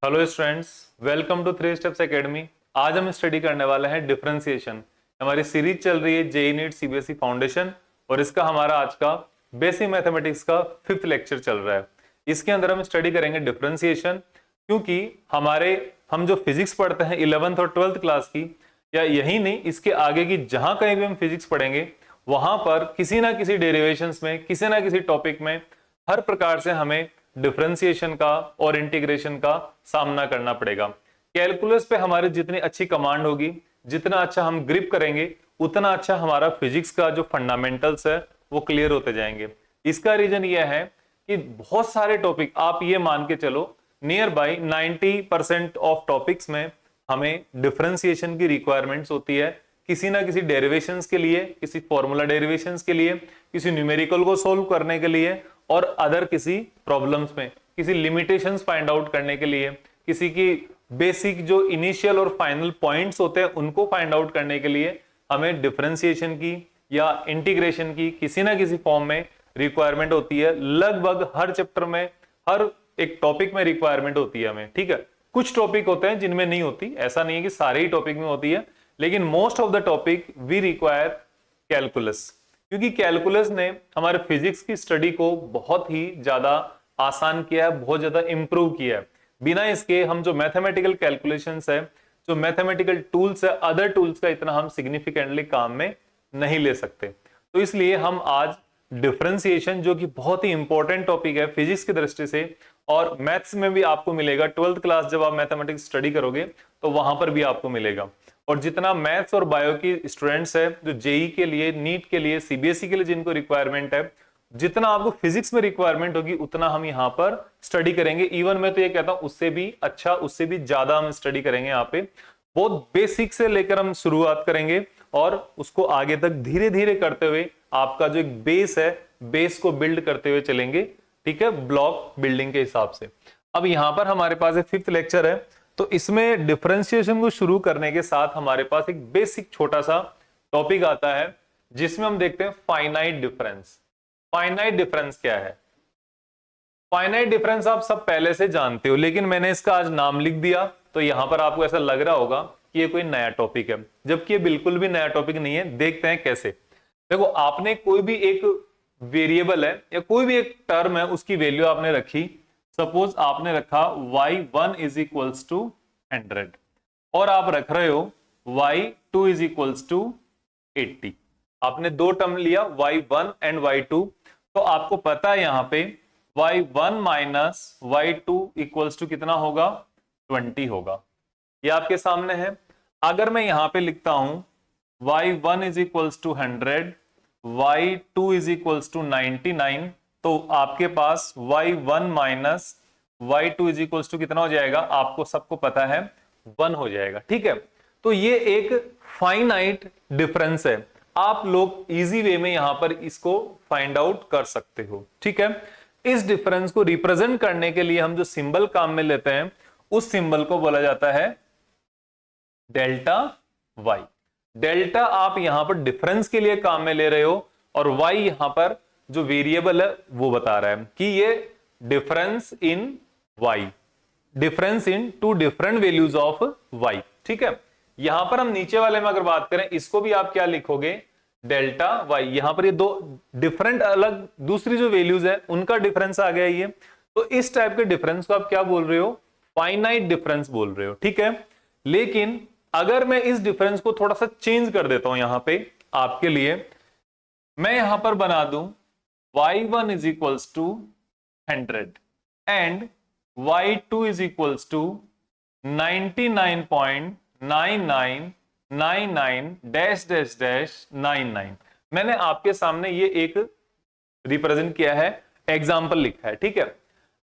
Hello students, welcome to Three Steps Academy. आज हम study करने वाले हैं डिफरेंशिएशन। हमारी सीरीज चल रही है जेई नीट सीबीएसई फाउंडेशन और इसका हमारा आज का बेसिक मैथमेटिक्स का 5th लेक्चर चल रहा है। इसके अंदर हम स्टडी करेंगे डिफरेंशिएशन, क्योंकि हम जो फिजिक्स पढ़ते हैं 11th और 12th क्लास की, या यही नहीं इसके आगे की जहां कहीं भी हम फिजिक्स पढ़ेंगे वहां पर किसी ना किसी डेरिवेशंस में, किसी ना किसी टॉपिक में हर प्रकार से हमें डिफरेंशिएशन का और इंटीग्रेशन का सामना करना पड़ेगा। कैलकुलस पे हमारी जितनी अच्छी कमांड होगी, जितना अच्छा हम ग्रिप करेंगे, उतना अच्छा हमारा फिजिक्स का जो फंडामेंटल्स है वो क्लियर होते जाएंगे। इसका रीजन यह है कि बहुत सारे टॉपिक, आप ये मान के चलो नियर बाई 90% ऑफ टॉपिक्स में हमें डिफरेंशिएशन की रिक्वायरमेंट्स होती है, किसी ना किसी डेरिवेशंस के लिए, किसी फॉर्मूला डेरिवेशंस के लिए, किसी न्यूमेरिकल को सोल्व करने के लिए, और अदर किसी प्रॉब्लम्स में किसी लिमिटेशंस फाइंड आउट करने के लिए, किसी की बेसिक जो इनिशियल और फाइनल पॉइंट्स होते हैं उनको फाइंड आउट करने के लिए हमें डिफरेंशिएशन की या इंटीग्रेशन की किसी ना किसी फॉर्म में रिक्वायरमेंट होती है। लगभग हर चैप्टर में, हर एक टॉपिक में रिक्वायरमेंट होती है हमें, ठीक है। कुछ टॉपिक होते हैं जिनमें नहीं होती, ऐसा नहीं है कि सारे ही टॉपिक में होती है, लेकिन most of the topic we require calculus, क्योंकि कैलकुलस ने हमारे फिजिक्स की स्टडी को बहुत ही ज्यादा आसान किया है, बहुत ज्यादा इंप्रूव किया है। बिना इसके हम जो मैथमेटिकल कैलकुलेशंस है, जो मैथमेटिकल टूल्स है, अदर टूल्स का इतना हम सिग्निफिकेंटली काम में नहीं ले सकते। तो इसलिए हम आज डिफरेंशिएशन, जो कि बहुत ही इंपॉर्टेंट टॉपिक है फिजिक्स की दृष्टि से, और मैथ्स में भी आपको मिलेगा, 12th क्लास जब आप मैथमेटिक्स स्टडी करोगे तो वहां पर भी आपको मिलेगा। और जितना मैथ्स और बायो की स्टूडेंट्स है, जो जेई के लिए, नीट के लिए, सीबीएसई के लिए जिनको रिक्वायरमेंट है, जितना आपको फिजिक्स में रिक्वायरमेंट होगी उतना हम यहाँ पर स्टडी करेंगे। इवन मैं तो ये कहता हूं उससे भी अच्छा, उससे भी ज्यादा हम स्टडी करेंगे। यहाँ पे बहुत बेसिक से लेकर हम शुरुआत करेंगे और उसको आगे तक धीरे धीरे करते हुए आपका जो एक बेस है, बेस को बिल्ड करते हुए चलेंगे, ठीक है, ब्लॉक बिल्डिंग के हिसाब से। अब यहाँ पर हमारे पास एक 5th लेक्चर है, तो इसमें डिफरेंशिएशन को शुरू करने के साथ हमारे पास एक बेसिक छोटा सा टॉपिक आता है जिसमें हम देखते हैं फाइनाइट डिफरेंस। फाइनाइट डिफरेंस क्या है? फाइनाइट डिफरेंस आप सब पहले से जानते हो, लेकिन मैंने इसका आज नाम लिख दिया तो यहां पर आपको ऐसा लग रहा होगा कि ये कोई नया टॉपिक है, जबकि ये बिल्कुल भी नया टॉपिक नहीं है। देखते हैं कैसे। देखो, आपने कोई भी एक वेरिएबल है या कोई भी एक टर्म है, उसकी वैल्यू आपने रखी। सपोज आपने रखा y1 इज इक्वल्स टू 100 और आप रख रहे हो y2 इज इक्वल्स टू 80। आपने दो टर्म लिया, y1 एंड y2, तो आपको पता है यहां पे y1 minus y2 equals to कितना होगा? 20 होगा। ये आपके सामने है। अगर मैं यहां पे लिखता हूं y1 is equals to 100, y2 is equals to 99, तो आपके पास y1 minus y2 is equals to कितना हो जाएगा? आपको सबको पता है 1 हो जाएगा, ठीक है। तो ये एक फाइनाइट डिफरेंस है। आप लोग इजी वे में यहां पर इसको फाइंड आउट कर सकते हो, ठीक है। इस डिफरेंस को रिप्रेजेंट करने के लिए हम जो सिंबल काम में लेते हैं, उस सिंबल को बोला जाता है डेल्टा वाई। डेल्टा आप यहां पर डिफरेंस के लिए काम में ले रहे हो, और वाई यहां पर जो वेरिएबल है वो बता रहा है कि ये difference in y, difference in two different values of y, ठीक है। यहां पर हम नीचे वाले में अगर बात करें, इसको भी आप क्या लिखोगे? Delta y. यहां पर ये दो डिफरेंट अलग दूसरी जो वैल्यूज है उनका डिफरेंस आ गया ये। तो इस टाइप के डिफरेंस को आप क्या बोल रहे हो? फाइनाइट डिफरेंस बोल रहे हो, ठीक है। लेकिन अगर मैं इस डिफरेंस को थोड़ा सा चेंज कर देता हूं यहां पे आपके लिए, मैं यहां पर बना दूं y1 is equals to 100 and y2 is equals to 99.9999 dash dash dash 99। मैंने आपके सामने ये एक रिप्रेजेंट किया है, एग्जाम्पल लिखा है, ठीक है।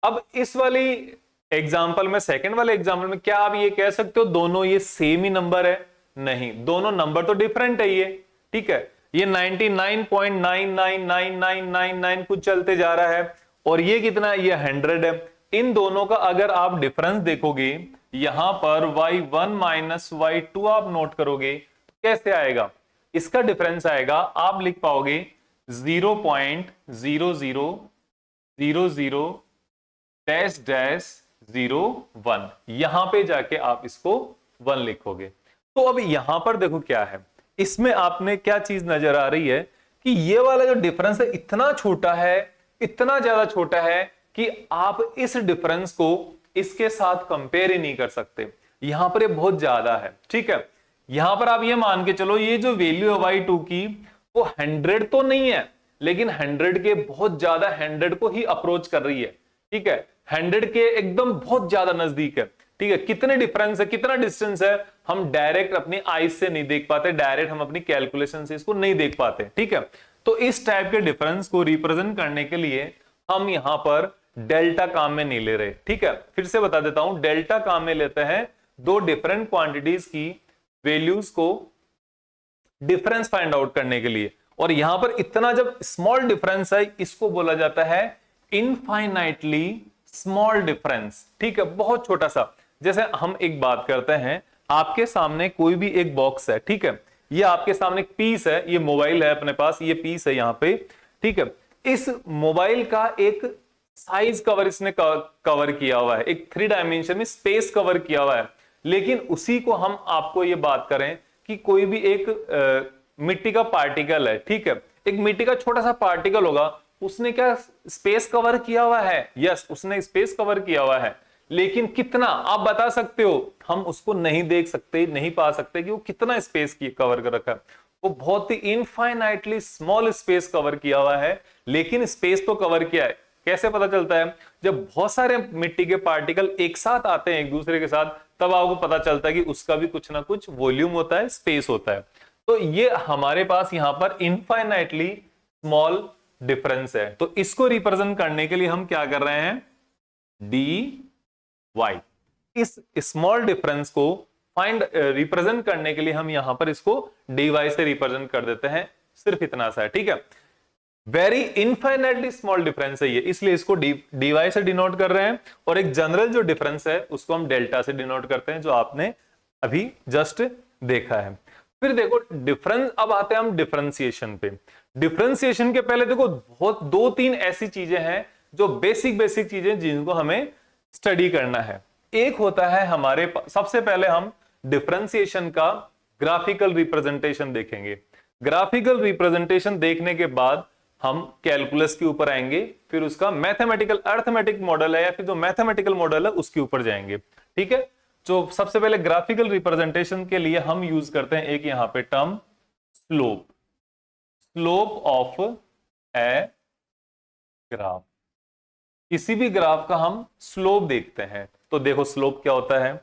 अब इस वाली एग्जाम्पल में, सेकंड वाले एग्जाम्पल में, क्या आप ये कह सकते हो दोनों ये सेम ही नंबर है? नहीं, दोनों नंबर तो डिफरेंट है ये, ठीक है। ये 99.999999 कुछ चलते जा रहा है, और ये कितना है? ये 100 है। इन दोनों का अगर आप डिफरेंस देखोगे, यहां पर y1 माइनस y2 आप नोट करोगे, कैसे आएगा? इसका डिफरेंस आएगा, आप लिख पाओगे 0.0000 डैश डैश 0 1, यहां पे जाके आप इसको 1 लिखोगे। तो अब यहां पर देखो क्या है, इसमें आपने क्या चीज नजर आ रही है कि ये वाला जो डिफरेंस है इतना छोटा है, इतना ज्यादा छोटा है कि आप इस डिफरेंस को इसके साथ कंपेयर ही नहीं कर सकते। यहां पर ये बहुत ज्यादा है, ठीक है। यहां पर आप ये मान के चलो ये जो वैल्यू है y2 की वो 100 तो नहीं है, लेकिन 100 के बहुत ज्यादा 100 को ही अप्रोच कर रही है, ठीक है। 100 के एकदम बहुत ज्यादा नजदीक है, ठीक है। कितने डिफरेंस है, कितना डिस्टेंस है, हम डायरेक्ट अपनी आईज से नहीं देख पाते, डायरेक्ट हम अपनी कैलकुलेशन से इसको नहीं देख पाते, ठीक है। तो इस टाइप के डिफरेंस को रिप्रेजेंट करने के लिए हम यहां पर डेल्टा काम में नहीं ले रहे, ठीक है। फिर से बता देता हूं, डेल्टा काम में लेते हैं दो डिफरेंट क्वांटिटीज की वैल्यूज को डिफरेंस फाइंड आउट करने के लिए। और यहां पर इतना जब स्मॉल डिफरेंस है, इसको बोला जाता है इनफाइनाइटली स्मॉल डिफरेंस, ठीक है, बहुत छोटा सा। जैसे हम एक बात करते हैं, आपके सामने कोई भी एक बॉक्स है, ठीक है, ये आपके सामने एक पीस है, ये मोबाइल है अपने पास, ये पीस है यहां पे, ठीक है। इस मोबाइल का एक साइज कवर इसने कवर किया हुआ है, एक 3 डायमेंशन में स्पेस कवर किया हुआ है। लेकिन उसी को हम आपको ये बात करें कि कोई भी एक मिट्टी का पार्टिकल है, ठीक है, एक मिट्टी का छोटा सा पार्टिकल होगा, उसने क्या स्पेस कवर किया हुआ है? यस, उसने स्पेस कवर किया हुआ है, लेकिन कितना आप बता सकते हो? हम उसको नहीं देख सकते, नहीं पा सकते कि वो कितना स्पेस की कवर कर रखा है। वो बहुत ही इनफाइनाइटली स्मॉल स्पेस कवर किया हुआ है, लेकिन स्पेस तो कवर किया है। कैसे पता चलता है? जब बहुत सारे मिट्टी के पार्टिकल एक साथ आते हैं एक दूसरे के साथ, तब आपको पता चलता है कि उसका भी कुछ ना कुछ वॉल्यूम होता है, स्पेस होता है। तो ये हमारे पास यहां पर इनफाइनाइटली स्मॉल डिफरेंस है। तो इसको रिप्रेजेंट करने के लिए हम क्या कर रहे हैं? D y. इस स्मॉल डिफरेंस को फाइंड रिप्रेजेंट करने के लिए हम यहां पर इसको डी वाई से रिप्रेजेंट कर देते हैं। सिर्फ इतना सा है, ठीक है। वेरी इनफाइनाइटली स्मॉल डिफरेंस है ये, इसलिए इसको डी वाई से डिनोट कर रहे हैं। और एक जनरल जो डिफरेंस है उसको हम डेल्टा से डिनोट करते हैं, जो आपने अभी जस्ट देखा है। फिर देखो डिफरेंस, अब आते हैं हम डिफरेंशिएशन पे। डिफरेंशिएशन के पहले देखो बहुत 2-3 ऐसी चीजें हैं जो बेसिक चीजें जिनको हमें स्टडी करना है। एक होता है हमारे सबसे पहले हम डिफरेंशिएशन का ग्राफिकल रिप्रेजेंटेशन देखेंगे। ग्राफिकल रिप्रेजेंटेशन देखने के बाद हम कैलकुलस के ऊपर आएंगे, फिर उसका मैथमेटिकल अर्थमेटिक मॉडल है या फिर जो मैथमेटिकल मॉडल है उसके ऊपर जाएंगे, ठीक है। जो सबसे पहले ग्राफिकल रिप्रेजेंटेशन के लिए हम यूज करते हैं एक यहां पे term slope, slope of a graph. किसी भी ग्राफ का हम स्लोप देखते हैं। तो देखो स्लोप क्या होता है,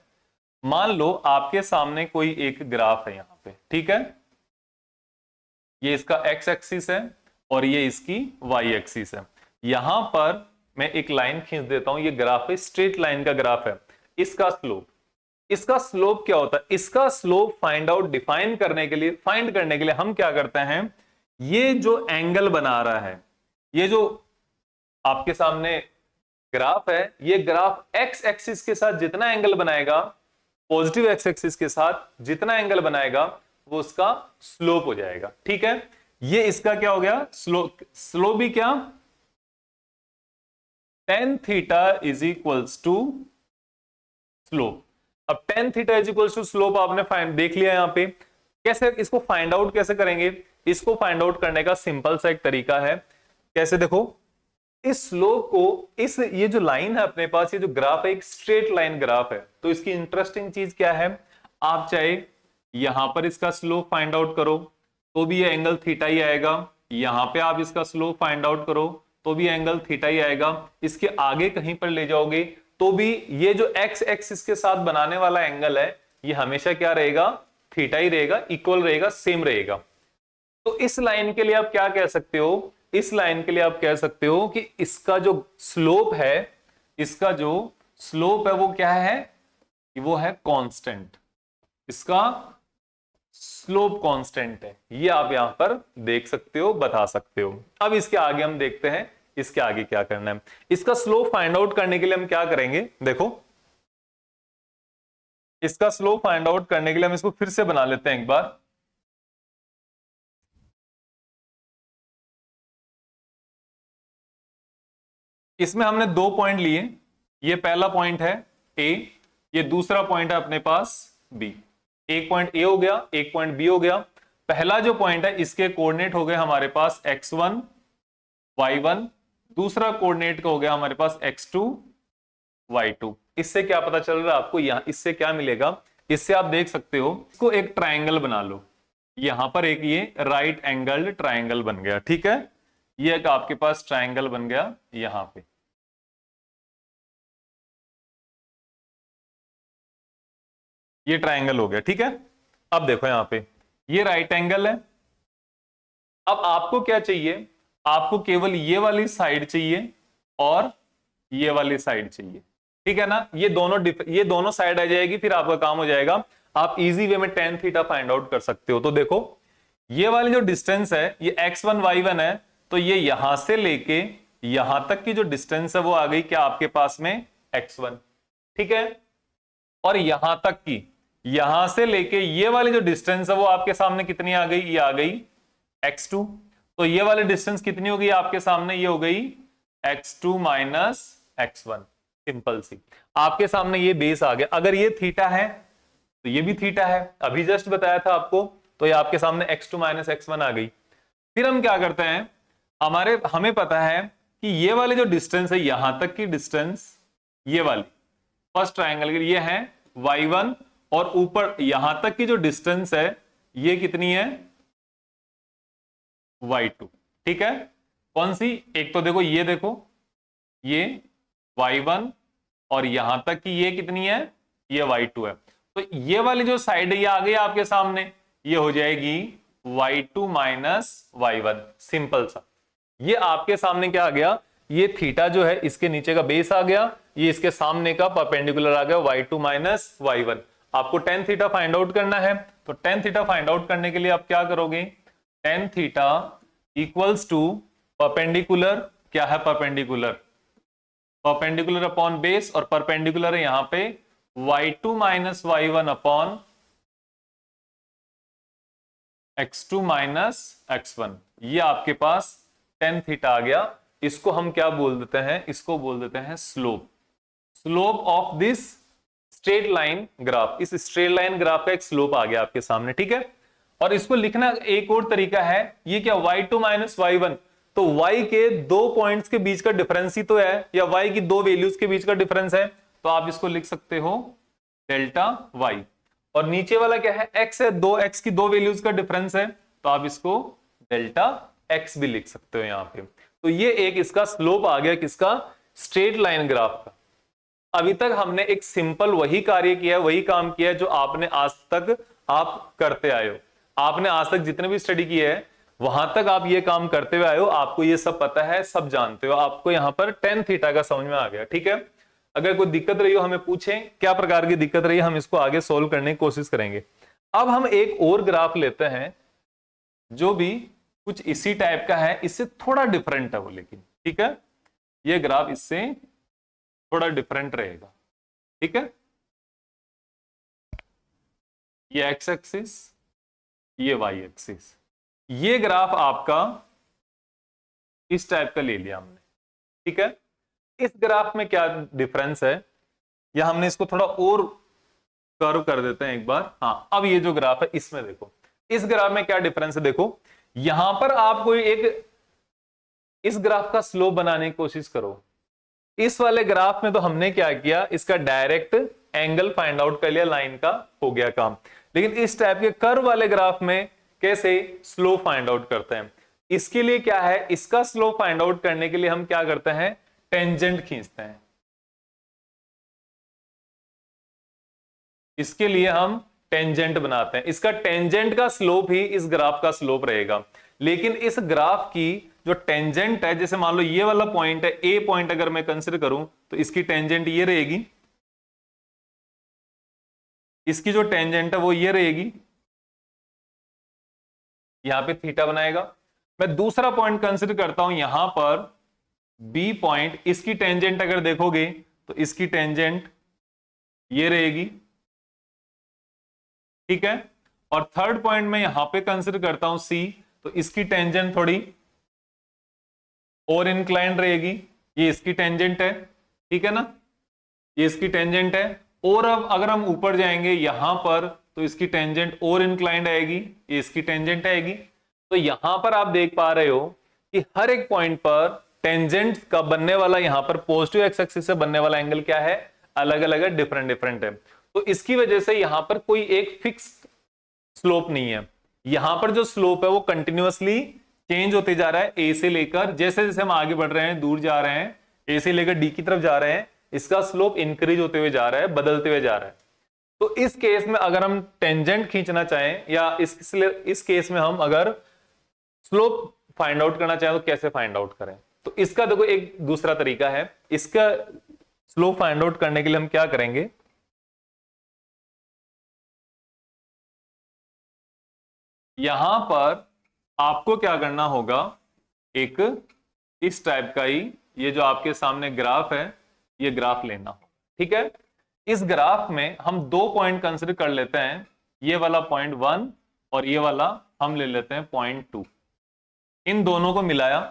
मान लो आपके सामने कोई एक ग्राफ है यहां पे, ठीक है, ये इसका एक्स एक्सिस है और ये इसकी वाई एक्सिस है। यहां पर मैं एक लाइन खींच देता हूं, ये ग्राफ है, स्ट्रेट लाइन का ग्राफ है। इसका स्लोप क्या होता है? इसका स्लोप फाइंड आउट, डिफाइन करने के लिए, फाइंड करने के लिए हम क्या करते हैं, ये जो एंगल बना रहा है, ये जो आपके सामने ग्राफ है, ये ग्राफ एक्स एक्सिस के साथ जितना एंगल बनाएगा, पॉजिटिव एक्स एक्सिस के साथ जितना एंगल बनाएगा, वो उसका स्लोप हो जाएगा, ठीक है। ये इसका क्या हो गया? स्लोप भी क्या? tan theta is equals to slope. अब tan theta is equals to slope आपने फाइंड देख लिया यहां पे। कैसे इसको फाइंड आउट कैसे करेंगे? इसको फाइंड आउट करने का सिंपल सा एक तरीका है। कैसे? देखो, इस स्लोप को, इस ये जो लाइन है अपने पास, ये जो ग्राफ है एक स्ट्रेट लाइन ग्राफ है, तो इसकी इंटरेस्टिंग चीज क्या है, आप चाहे यहां पर इसका स्लोप फाइंड आउट करो तो भी ये एंगल थीटा ही आएगा, यहां पे आप इसका स्लोप फाइंड आउट करो तो भी एंगल थीटा ही आएगा, इसके आगे कहीं पर ले जाओगे तो भी ये जो एक्स एक्सिस के साथ बनाने वाला एंगल है, ये हमेशा क्या रहेगा? थीटा ही रहेगा, इक्वल रहेगा, सेम रहेगा। तो इस लाइन के लिए आप क्या कह सकते हो? इस लाइन के लिए आप कह सकते हो कि इसका जो स्लोप है, इसका जो स्लोप है वो क्या है? वो है कांस्टेंट। इसका स्लोप कांस्टेंट है, ये आप यहां पर देख सकते हो, बता सकते हो। अब इसके आगे हम देखते हैं इसके आगे क्या करना है। इसका स्लोप फाइंड आउट करने के लिए हम क्या करेंगे? देखो, इसका स्लोप फाइंड आउट करने के लिए हम इसको फिर से बना लेते हैं एक बार। इसमें हमने 2 पॉइंट लिए, ये पहला पॉइंट है ए, ये दूसरा पॉइंट है अपने पास बी। एक पॉइंट ए हो गया, एक पॉइंट बी हो गया। पहला जो पॉइंट है इसके कोऑर्डिनेट हो गए हमारे पास x1 y1, दूसरा कोऑर्डिनेट का हो गया हमारे पास x2 y2। इससे क्या पता चल रहा है आपको, यहां इससे क्या मिलेगा, इससे आप देख सकते हो, इसको एक ट्रायंगल बना लो। यहां पर एक ये राइट एंगल्ड ट्रायंगल बन गया, ठीक है। ये एक आपके पास ट्रायंगल बन गया यहां पे। ये ट्रायंगल हो गया, ठीक है। अब देखो यहां पे ये राइट एंगल है। अब आपको क्या चाहिए, आपको केवल ये वाली साइड चाहिए और ये वाली साइड चाहिए, ठीक है ना। ये दोनों साइड आ जाएगी, फिर आपका काम हो जाएगा। आप इजी वे में tan थीटा फाइंड आउट कर सकते हो। तो देखो ये वाली जो डिस्टेंस है ये x1 y1 है, तो ये यहां से लेके यहां तक की जो डिस्टेंस है वो आ गई क्या आपके पास में x1, ठीक है। और यहां तक की, यहां से लेके ये वाली जो डिस्टेंस है वो आपके सामने कितनी आ गई, ये आ गई x2। तो ये वाली डिस्टेंस कितनी हो गई आपके सामने, ये हो गई x2 माइनस x1। सिंपल सी, आपके सामने ये बेस आ गया। अगर ये थीटा है तो ये भी थीटा है, अभी जस्ट बताया था आपको, तो ये आपके सामने x2 माइनस x1 आ गई। फिर हम क्या करते हैं, हमें पता है कि ये वाली जो डिस्टेंस है, यहां तक की डिस्टेंस, ये वाली फर्स्ट ट्रायंगल के लिए है y1, और ऊपर यहां तक की जो डिस्टेंस है ये कितनी है y2, ठीक है। कौन सी, एक तो देखो ये y1, और यहां तक की ये कितनी है, ये y2 है। तो ये वाली जो साइड है ये आ गई आपके सामने, ये हो जाएगी y2 माइनस y1। सिंपल सा, ये आपके सामने क्या आ गया, ये थीटा जो है इसके नीचे का बेस आ गया, ये इसके सामने का परपेंडिकुलर आ गया y2 माइनस y1। आपको tan थीटा फाइंड आउट करना है, तो tan थीटा फाइंड आउट करने के लिए आप क्या करोगे, tan theta equals to perpendicular, क्या है परपेंडिकुलर, परपेंडिकुलर अपॉन बेस, और परपेंडिकुलर है यहां पे y2 minus y1 upon x2 minus x1। ये आपके पास tan थीटा आ गया। इसको हम क्या बोल देते हैं, इसको बोल देते हैं slope, slope of this straight line graph. इस स्ट्रेट लाइन ग्राफ का एक स्लोप आ गया आपके सामने, ठीक है। और इसको लिखना एक और तरीका है, ये क्या y2 माइनस y1, तो y के दो पॉइंट्स के बीच का डिफरेंस ही तो है, या y की दो वैल्यूज के बीच का डिफरेंस है, तो आप इसको लिख सकते हो डेल्टा y। और नीचे वाला क्या है, x है, दो x की दो वैल्यूज का डिफरेंस है, तो आप इसको डेल्टा x भी लिख सकते हो यहां पे। तो ये एक इसका स्लोप आ गया, किसका, स्ट्रेट लाइन ग्राफ का। अभी तक हमने एक सिंपल वही कार्य किया है, वही काम किया है जो आपने आज तक आप करते आए हो। आपने आज तक जितने भी स्टडी किए है वहां तक आप ये काम करते हुए आए हो, आपको ये सब पता है, सब जानते हो। आपको यहां पर tan थीटा का समझ में आ गया, ठीक है। अगर कोई दिक्कत रही हो हमें पूछें, क्या प्रकार की दिक्कत रही है, हम इसको आगे सोल्व करने की कोशिश करेंगे। अब हम एक और ग्राफ लेते हैं जो भी कुछ इसी टाइप का है, इससे थोड़ा डिफरेंट है वो, लेकिन ठीक है, ये ग्राफ इससे थोड़ा डिफरेंट रहेगा, ठीक है। ये एक्स एक्सिस, ये वाई एक्सिस, ये ग्राफ आपका इस टाइप का ले लिया हमने, ठीक है। इस ग्राफ में क्या डिफरेंस है, या हमने इसको थोड़ा और कर्व कर देते हैं एक बार। हाँ, अब ये जो ग्राफ है इसमें देखो, इस ग्राफ में क्या डिफरेंस है, देखो यहां पर आप कोई एक इस ग्राफ का स्लोप बनाने की कोशिश करो। इस वाले ग्राफ में तो हमने क्या किया, इसका डायरेक्ट एंगल फाइंड आउट कर लिया, लाइन का हो गया काम। लेकिन इस टाइप के कर्व वाले ग्राफ में कैसे स्लोप फाइंड आउट करते हैं, इसके लिए क्या है, इसका स्लोप फाइंड आउट करने के लिए हम क्या करते हैं, टेंजेंट खींचते हैं। इसके लिए हम टेंजेंट बनाते हैं, इसका टेंजेंट का स्लोप ही इस ग्राफ का स्लोप रहेगा। लेकिन इस ग्राफ की जो टेंजेंट है, जैसे मान लो ये वाला पॉइंट है, ए पॉइंट अगर मैं कंसीडर करूं तो इसकी टेंजेंट ये रहेगी, इसकी जो टेंजेंट है वो ये रहेगी, यहां पे थीटा बनाएगा। मैं दूसरा पॉइंट कंसीडर करता हूं यहां पर बी पॉइंट, इसकी टेंजेंट अगर देखोगे तो इसकी टेंजेंट ये रहेगी, ठीक है। और थर्ड पॉइंट में यहां पे कंसीडर करता हूं सी, तो इसकी टेंजेंट थोड़ी और इंक्लाइंड रहेगी, ये इसकी टेंजेंट है, ठीक है ना। ये इसकी टेंजेंट है। और अब अगर हम ऊपर जाएंगे यहां पर तो इसकी टेंजेंट और इंक्लाइंड आएगी, ये इसकी टेंजेंट आएगी। तो यहां पर आप देख पा रहे हो कि हर एक पॉइंट पर टेंजेंट का बनने वाला, यहां पर पॉजिटिव एक्स एक्सिस से बनने वाला एंगल क्या है, अलग अलग है, डिफरेंट डिफरेंट है। तो इसकी वजह से यहां पर कोई एक फिक्स स्लोप नहीं है। यहां पर जो स्लोप है वो कंटिन्यूअसली चेंज होते जा रहा है, ए से लेकर, जैसे जैसे हम आगे बढ़ रहे हैं, दूर जा रहे हैं, ए से लेकर डी की तरफ जा रहे हैं, इसका स्लोप इंक्रीज होते हुए जा रहा है, बदलते हुए जा रहा है। तो इस केस में अगर हम टेंजेंट खींचना चाहें, या इस केस में हम अगर स्लोप फाइंड आउट करना चाहें तो कैसे फाइंड आउट करें? तो इसका देखो एक दूसरा तरीका है। इसका स्लोप फाइंड आउट करने के लिए हम क्या करेंगे, यहां पर आपको क्या करना होगा, एक इस टाइप का ही, ये जो आपके सामने ग्राफ है, ये ग्राफ लेना हो, ठीक है। इस ग्राफ में हम दो पॉइंट कंसिडर कर लेते हैं, ये वाला पॉइंट 1 और ये वाला हम ले लेते हैं पॉइंट 2। इन दोनों को मिलाया,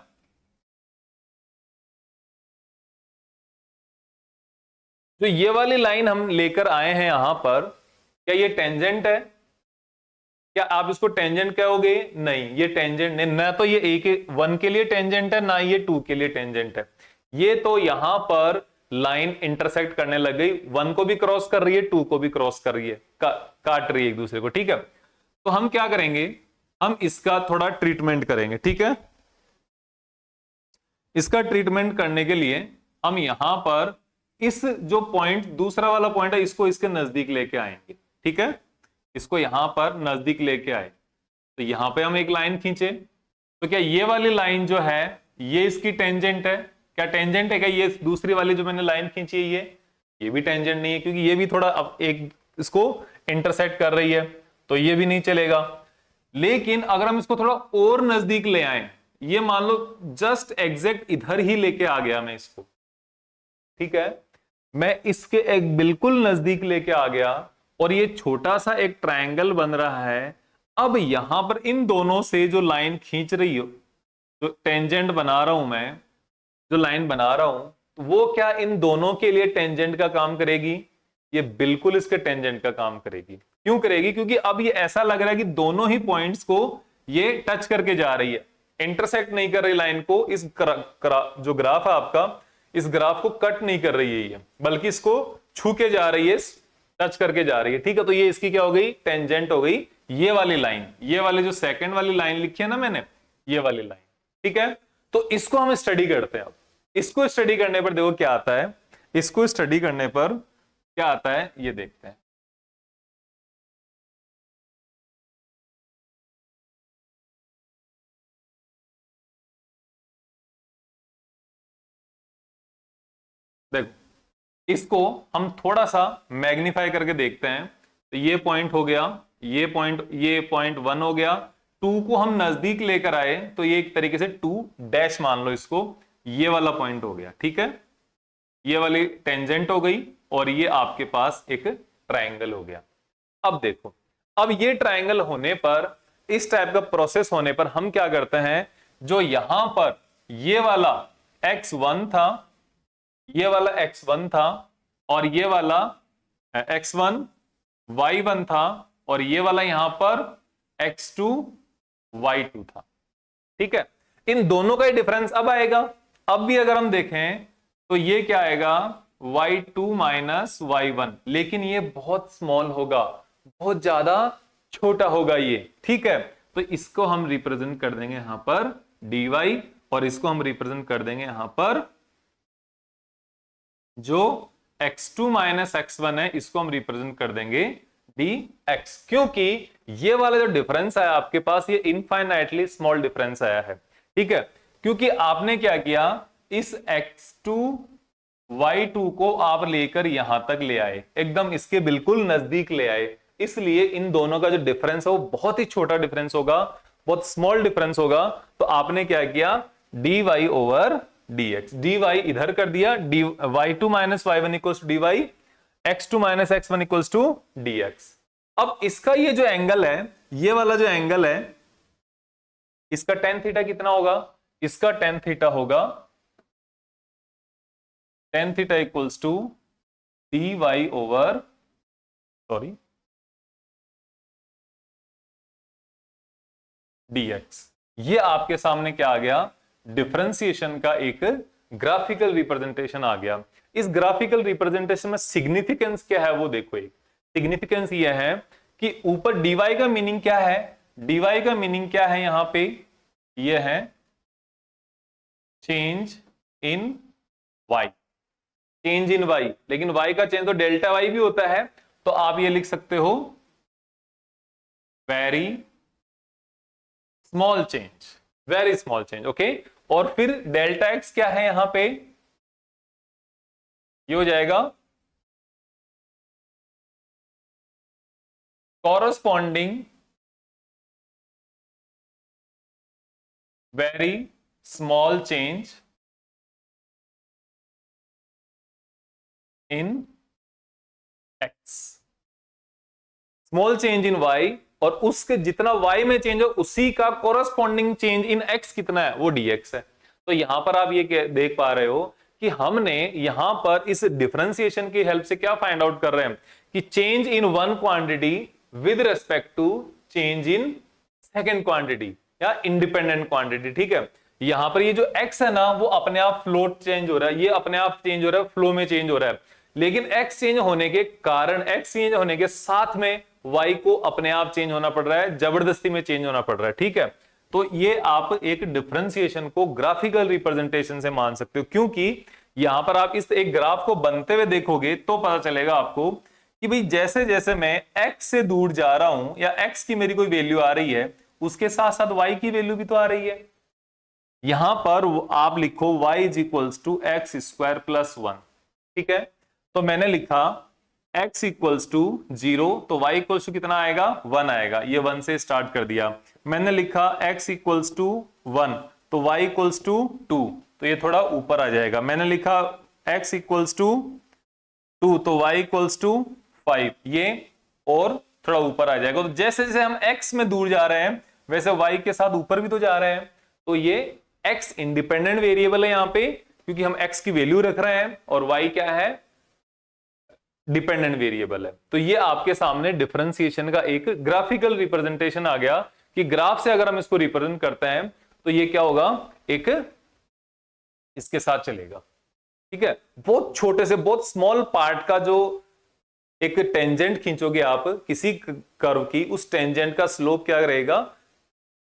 जो ये वाली लाइन हम लेकर आए हैं यहां पर, क्या ये टेंजेंट है? क्या आप इसको टेंजेंट कहोगे? नहीं, ये टेंजेंट नहीं, ना तो ये ए के 1 के लिए टेंजेंट है, ना ये 2 के लिए टेंजेंट है। ये तो यहां पर लाइन इंटरसेक्ट करने लग गई, 1 को भी क्रॉस कर रही है, 2 को भी क्रॉस कर रही है, काट रही है एक दूसरे को, ठीक है। तो हम क्या करेंगे, हम इसका थोड़ा ट्रीटमेंट करेंगे, ठीक है। इसका ट्रीटमेंट करने के लिए हम यहां पर इस जो पॉइंट, दूसरा वाला पॉइंट है, इसको इसके नजदीक लेके आएंगे, ठीक है। इसको यहां पर नजदीक लेके आए, तो यहां पे हम एक लाइन खींचे, तो क्या ये वाली लाइन जो है ये इसकी टेंजेंट है? क्या टेंजेंट है? क्या ये दूसरी वाली जो मैंने लाइन खींची है ये भी टेंजेंट नहीं है, क्योंकि ये भी थोड़ा अब एक इसको इंटरसेक्ट कर रही है, तो ये भी नहीं चलेगा। लेकिन अगर हम इसको थोड़ा और नजदीक ले आए, ये मान लो जस्ट एग्जैक्ट इधर ही लेके आ गया मैं इसको, ठीक है, मैं इसके एक बिल्कुल नजदीक लेके आ गया और ये छोटा सा एक ट्रायंगल बन रहा है। अब यहां पर इन दोनों से जो लाइन खींच रही हो, जो टेंजेंट बना रहा हूं मैं, जो लाइन बना रहा हूं, तो वो क्या इन दोनों के लिए टेंजेंट का काम करेगी? ये बिल्कुल इसके टेंजेंट का काम करेगी। क्यों करेगी? क्योंकि अब ये ऐसा लग रहा है कि दोनों ही पॉइंट्स को ये टच करके जा रही है, इंटरसेक्ट नहीं कर रही लाइन को। इस जो ग्राफ है आपका, इस ग्राफ को कट नहीं कर रही है ये, बल्कि इसको छू के जा रही है, टच करके जा रही है, ठीक है। तो ये इसकी क्या हो गई? टेंजेंट हो गई, ये वाली लाइन, ये वाली जो सेकंड वाली लाइन लिखी है ना मैंने, ये वाली लाइन, ठीक है। तो इसको हम स्टडी करते हैं। अब इसको स्टडी करने पर देखो क्या आता है, इसको स्टडी करने पर क्या आता है ये देखते हैं। देखो इसको हम थोड़ा सा मैग्नीफाई करके देखते हैं। तो ये पॉइंट हो गया, ये पॉइंट 1 हो गया, 2 को हम नजदीक लेकर आए तो ये एक तरीके से 2 डैश मान लो इसको, ये वाला पॉइंट हो गया, ठीक है। ये वाली टेंजेंट हो गई और ये आपके पास एक ट्रायंगल हो गया। अब देखो, अब ये ट्रायंगल होने पर, इस टाइप का प्रोसेस होने पर हम क्या करते हैं, जो यहां पर ये वाला x1 था, ये वाला x1 था, और ये वाला x1 y1 था, और ये वाला यहां पर x2 y2 था, ठीक है। इन दोनों का ही डिफरेंस अब आएगा। अब भी अगर हम देखें तो ये क्या आएगा, y2 माइनस y1, लेकिन ये बहुत स्मॉल होगा, बहुत ज्यादा छोटा होगा ये, ठीक है। तो इसको हम रिप्रेजेंट कर देंगे यहां पर dy, और इसको हम रिप्रेजेंट कर देंगे यहां पर जो x2 माइनस x1 है, इसको हम रिप्रेजेंट कर देंगे dx, क्योंकि ये वाला जो डिफरेंस आया आपके पास, ये इनफाइनाइटली स्मॉल डिफरेंस आया है, ठीक है। क्योंकि आपने क्या किया, इस x2 y2 को आप लेकर यहां तक ले आए, एकदम इसके बिल्कुल नजदीक ले आए, इसलिए इन दोनों का जो डिफरेंस है वो बहुत ही छोटा डिफरेंस होगा, बहुत स्मॉल डिफरेंस होगा। तो आपने क्या किया, dy ओवर dx, dy इधर कर दिया, y2 minus y1 equals to dy, x2 minus x1 equals to dx। अब इसका ये जो एंगल है, ये वाला जो एंगल है, इसका tan थीटा कितना होगा, इसका tan थीटा होगा, tan theta equals to dy over sorry dx। ये आपके सामने क्या आ गया, डिफरेंशिएशन का एक ग्राफिकल रिप्रेजेंटेशन आ गया। इस ग्राफिकल रिप्रेजेंटेशन में सिग्निफिकेंस क्या है वो देखो। एक सिग्निफिकेंस ये है कि ऊपर dy का मीनिंग क्या है, dy का मीनिंग क्या है यहां पे, ये है change in y, change in y। लेकिन y का चेंज तो डेल्टा y भी होता है, तो आप ये लिख सकते हो very small change, very small change, okay. और फिर डेल्टा x क्या है यहां पे, ये हो जाएगा corresponding very small change in x, small change in y, और उसके जितना y में चेंज हो उसी का कॉरस्पॉन्डिंग चेंज इन x कितना है, वो dx है। तो यहां पर आप ये देख पा रहे हो कि हमने यहां पर इस डिफरेंशिएशन की हेल्प से क्या फाइंड आउट कर रहे हैं कि change in one quantity with respect to change in second quantity या इंडिपेंडेंट क्वांटिटी, ठीक है। यहां पर ये जो x है ना वो अपने आप फ्लोट चेंज हो रहा है, ये अपने आप चेंज हो रहा है, फ्लो में चेंज हो रहा है। लेकिन x चेंज होने के कारण, x चेंज होने के साथ में y को अपने आप चेंज होना पड़ रहा है, जबरदस्ती में चेंज होना पड़ रहा है, ठीक है। तो ये आप एक डिफरेंशिएशन को ग्राफिकल रिप्रेजेंटेशन से मान सकते हो, क्योंकि यहां पर आप इस एक ग्राफ को बनते हुए देखोगे तो पता चलेगा आपको कि भाई जैसे जैसे मैं x से दूर जा रहा हूं या x की मेरी कोई वैल्यू आ रही है, उसके साथ साथ y की वैल्यू भी तो आ रही है। यहां पर आप लिखो y is equals to x square plus 1, ठीक है। तो मैंने लिखा x इक्वल्स टू 0, तो y इक्वल्स टू कितना आएगा, 1 आएगा। ये 1 से स्टार्ट कर दिया। मैंने लिखा x इक्वल्स टू 1, तो y इक्वल्स टू 2, तो ये थोड़ा ऊपर आ जाएगा। मैंने लिखा x इक्वल्स टू 2, तो y इक्वल्स टू 5, ये और थोड़ा ऊपर आ जाएगा। तो जैसे जैसे हम x में दूर जा रहे हैं वैसे y के साथ ऊपर भी तो जा रहे हैं। तो ये x इंडिपेंडेंट वेरिएबल है यहां पे, क्योंकि हम x की वैल्यू रख रहे हैं, और y क्या है, डिपेंडेंट वेरिएबल है। तो ये आपके सामने डिफरेंशिएशन का एक ग्राफिकल रिप्रेजेंटेशन आ गया कि ग्राफ से अगर हम इसको रिप्रेजेंट करते हैं तो ये क्या होगा, एक इसके साथ चलेगा, ठीक है। बहुत छोटे से, बहुत स्मॉल पार्ट का जो एक टेंजेंट खींचोगे आप किसी कर्व की, उस टेंजेंट का स्लोप क्या रहेगा,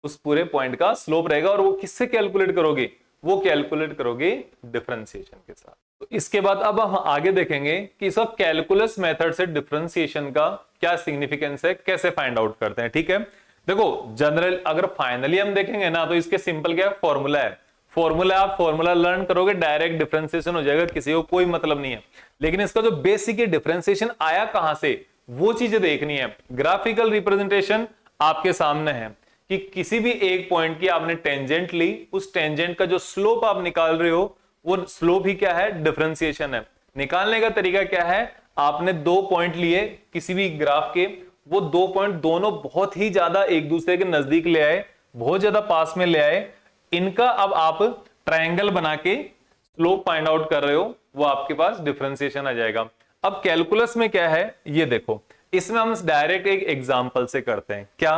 उस पूरे पॉइंट का स्लोप रहेगा। और वो किससे कैलकुलेट करोगे, वो कैलकुलेट करोगे डिफरेंशिएशन के साथ। तो इसके बाद अब हम आगे देखेंगे कि इसका कैलकुलस मेथड से डिफरेंशिएशन का क्या सिग्निफिकेंस है, कैसे फाइंड आउट करते हैं, ठीक है। देखो जनरल अगर फाइनली हम देखेंगे ना तो इसके सिंपल क्या है, फॉर्मूला है। फॉर्मूला, आप फॉर्मूला लर्न करोगे डायरेक्ट डिफरेंशिएशन हो जाएगा, किसी को कोई मतलब नहीं है। लेकिन इसका जो बेसिक डिफरेंशिएशन आया कहां से, वो चीजें देखनी है। ग्राफिकल रिप्रेजेंटेशन आपके सामने है कि किसी भी एक पॉइंट की आपने टेंजेंट ली, उस टेंजेंट का जो स्लोप आप निकाल रहे हो वो स्लोप ही क्या है, डिफरेंशिएशन है। निकालने का तरीका क्या है, आपने दो पॉइंट लिए किसी भी ग्राफ के, वो दो पॉइंट दोनों बहुत ही ज्यादा एक दूसरे के नजदीक ले आए, बहुत ज्यादा पास में ले आए, इनका अब आप ट्रायंगल बना के स्लोप फाइंड आउट कर रहे हो, वो आपके पास डिफरेंशिएशन आ जाएगा। अब कैलकुलस में क्या है ये देखो, इसमें हम डायरेक्ट एक एग्जांपल से करते हैं। क्या,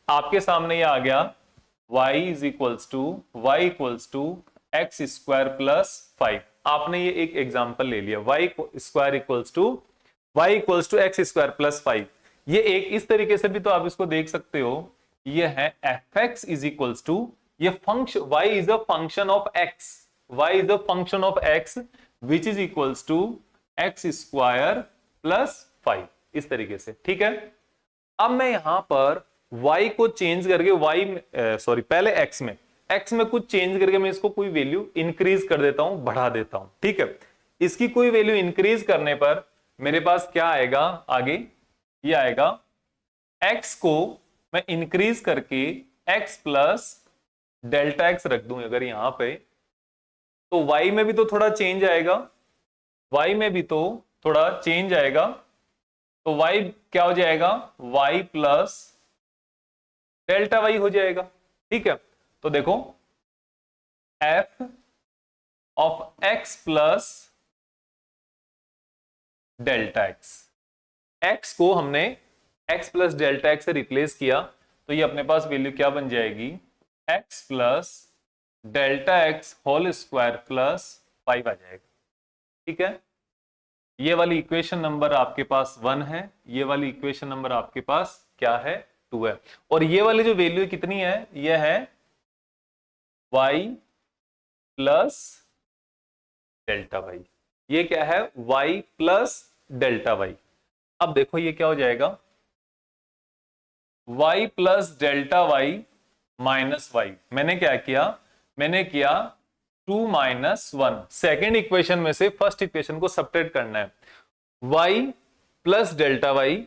आपके सामने ये आ गया y is equals to x square plus 5। आपने ये एक एग्जांपल ले लिया, y square equals to x square plus 5। ये एक इस तरीके से भी तो आप इसको देख सकते हो, ये है fx इज इक्वल्स टू, ये function y is a function of x which is equals to x square plus 5, इस तरीके से, ठीक है। अब मैं यहां पर y को चेंज करके पहले x में कुछ चेंज करके मैं इसको कोई वैल्यू इंक्रीज कर देता हूं, बढ़ा देता हूं, ठीक है। इसकी कोई वैल्यू इंक्रीज करने पर मेरे पास क्या आएगा आगे, ये आएगा x को मैं इंक्रीज करके x प्लस डेल्टा x रख दूं अगर यहां पे, तो y में भी तो थोड़ा चेंज आएगा, तो y क्या हो जाएगा, y प्लस डेल्टा y हो जाएगा, ठीक है। तो देखो f of x plus delta x. X को हमने एक्स प्लस डेल्टा एक्स से रिप्लेस किया, तो ये अपने पास वैल्यू क्या बन जाएगी, x plus delta x whole square plus 5 आ जाएगा। ठीक है, ये वाली इक्वेशन नंबर आपके पास 1 है, ये वाली इक्वेशन नंबर आपके पास क्या है, 2 है। और ये वाली जो वैल्यू कितनी है, ये है y प्लस डेल्टा वाई। ये क्या है, y प्लस डेल्टा वाई। अब देखो ये क्या हो जाएगा, y plus delta y minus y. मैंने क्या किया, मैंने किया 2 माइनस 1, सेकेंड इक्वेशन में से फर्स्ट इक्वेशन को सब्ट्रैक्ट करना है। y प्लस डेल्टा वाई,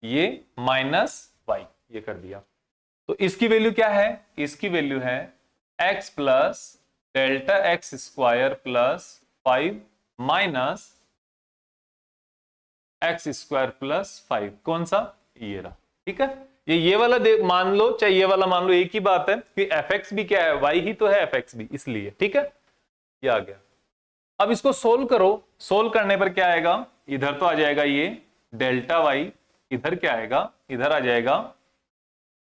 ये माइनस वाई, ये कर दिया। तो इसकी वैल्यू क्या है, इसकी वैल्यू है x plus delta x square plus 5 minus x square plus 5। कौन सा, ये रहा। ठीक है, ये वाला मान लो चाहे ये वाला मान लो, एक ही बात है कि fx भी क्या है, y ही तो है fx भी, इसलिए। ठीक है, ये आ गया। अब इसको सोल्व करो, सोल्व करने पर क्या आएगा, इधर तो आ जाएगा ये डेल्टा y, इधर क्या आएगा, इधर आ जाएगा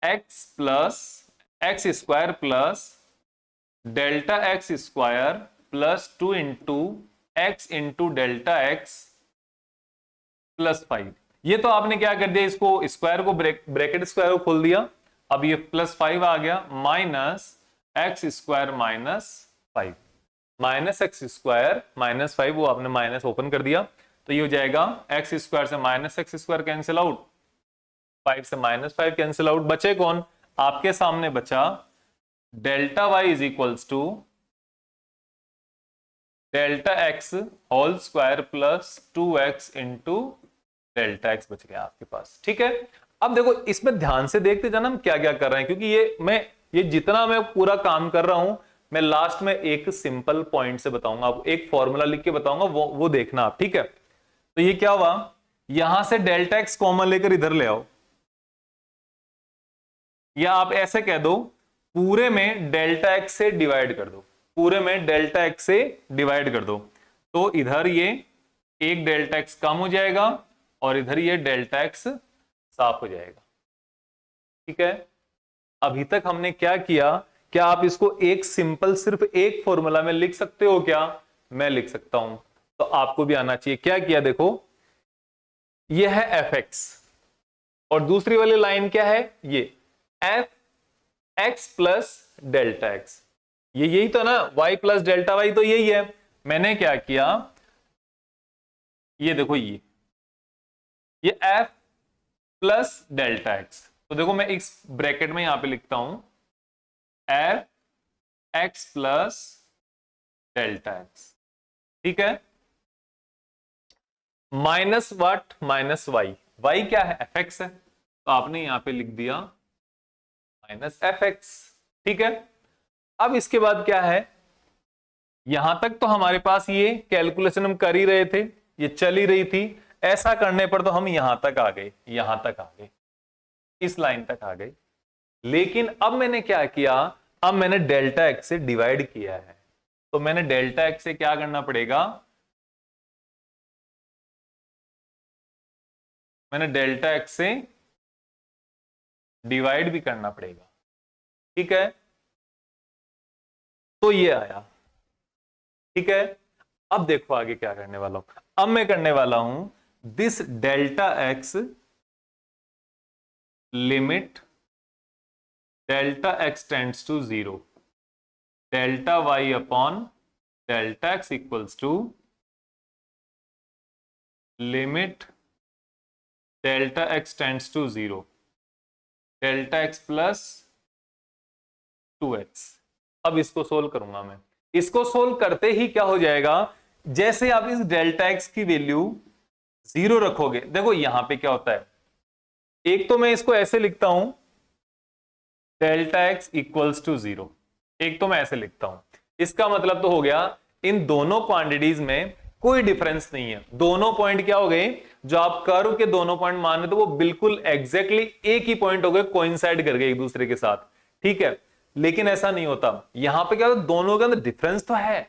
x plus x square plus delta x square plus 2 into x into delta x plus 5। ये तो आपने क्या कर दिया, इसको स्क्वायर को ब्रैकेट स्क्वायर को खोल दिया, अब ये प्लस 5 आ गया, minus x square minus 5, minus x square minus 5, वो आपने माइनस ओपन कर दिया, तो ये हो जाएगा एक्स स्क्वायर से minus x square cancel out, 5 से माइनस 5 कैंसिल आउट, बचे कौन, आपके सामने बचा delta y is equals to delta x whole square plus 2x into delta x बच गया आपके पास। ठीक है, अब देखो इसमें ध्यान से देखते जाना हम क्या क्या कर रहे हैं, क्योंकि ये जितना मैं पूरा काम कर रहा हूं, मैं लास्ट में एक सिंपल पॉइंट से बताऊंगा आपको, एक फॉर्मूला लिख के बताऊंगा, वो देखना आप। ठीक है, तो ये क्या हुआ, यहां से डेल्टा एक्स कॉमन लेकर इधर ले आओ, या आप ऐसे कह दो पूरे में डेल्टा एक्स से डिवाइड कर दो, पूरे में डेल्टा एक्स से डिवाइड कर दो, तो इधर ये एक डेल्टा एक्स कम हो जाएगा और इधर ये डेल्टा एक्स साफ हो जाएगा। ठीक है, अभी तक हमने क्या किया, क्या आप इसको एक सिंपल सिर्फ एक फॉर्मूला में लिख सकते हो क्या, मैं लिख सकता हूं, तो आपको भी आना चाहिए। क्या किया, देखो ये है एफ एक्स और दूसरी वाली लाइन क्या है, ये F x plus delta x, ये यही तो ना, y प्लस डेल्टा वाई तो यही है। मैंने क्या किया, ये देखो ये f प्लस डेल्टा एक्स, तो देखो मैं इस ब्रैकेट में यहां पे लिखता हूं f x plus delta x. ठीक है, minus what, minus y, y क्या है, एफ एक्स है, तो आपने यहां पे लिख दिया माइनस एफ एक्स। ठीक है, अब इसके बाद क्या है, यहां तक तो हमारे पास ये कैलकुलेशन हम कर ही रहे थे, ये चल ही रही थी, ऐसा करने पर तो हम यहां तक आ गए, यहां तक आ गए, इस लाइन तक आ गए। लेकिन अब मैंने क्या किया, अब मैंने डेल्टा एक्स से डिवाइड किया है, तो मैंने डेल्टा एक्स से क्या करना पड़ेगा, मैंने डेल्टा एक्स से डिवाइड भी करना पड़ेगा। ठीक है, तो ये आया। ठीक है, अब देखो आगे क्या करने वाला हूं, अब मैं करने वाला हूं this delta x limit delta x tends to 0, delta y upon delta x equals to limit delta x tends to 0, delta x plus 2x। अब इसको सोल्व करूंगा मैं, इसको सोल्व करते ही क्या हो जाएगा, जैसे आप इस डेल्टा एक्स की वैल्यू 0 रखोगे, देखो यहां पे क्या होता है, एक तो मैं इसको ऐसे लिखता हूं डेल्टा एक्स इक्वल्स टू 0, एक तो मैं ऐसे लिखता हूं, इसका मतलब तो हो गया इन दोनों क्वांटिटीज में कोई डिफरेंस नहीं है, दोनों पॉइंट क्या हो गए, जो आप कर्व के दोनों पॉइंट मान रहे थे वो बिल्कुल एग्जैक्टली एक ही पॉइंट हो गए, कोइंसाइड कर गए एक दूसरे के साथ। ठीक है, लेकिन ऐसा नहीं होता, यहां पे क्या होता है, दोनों के अंदर डिफरेंस तो है,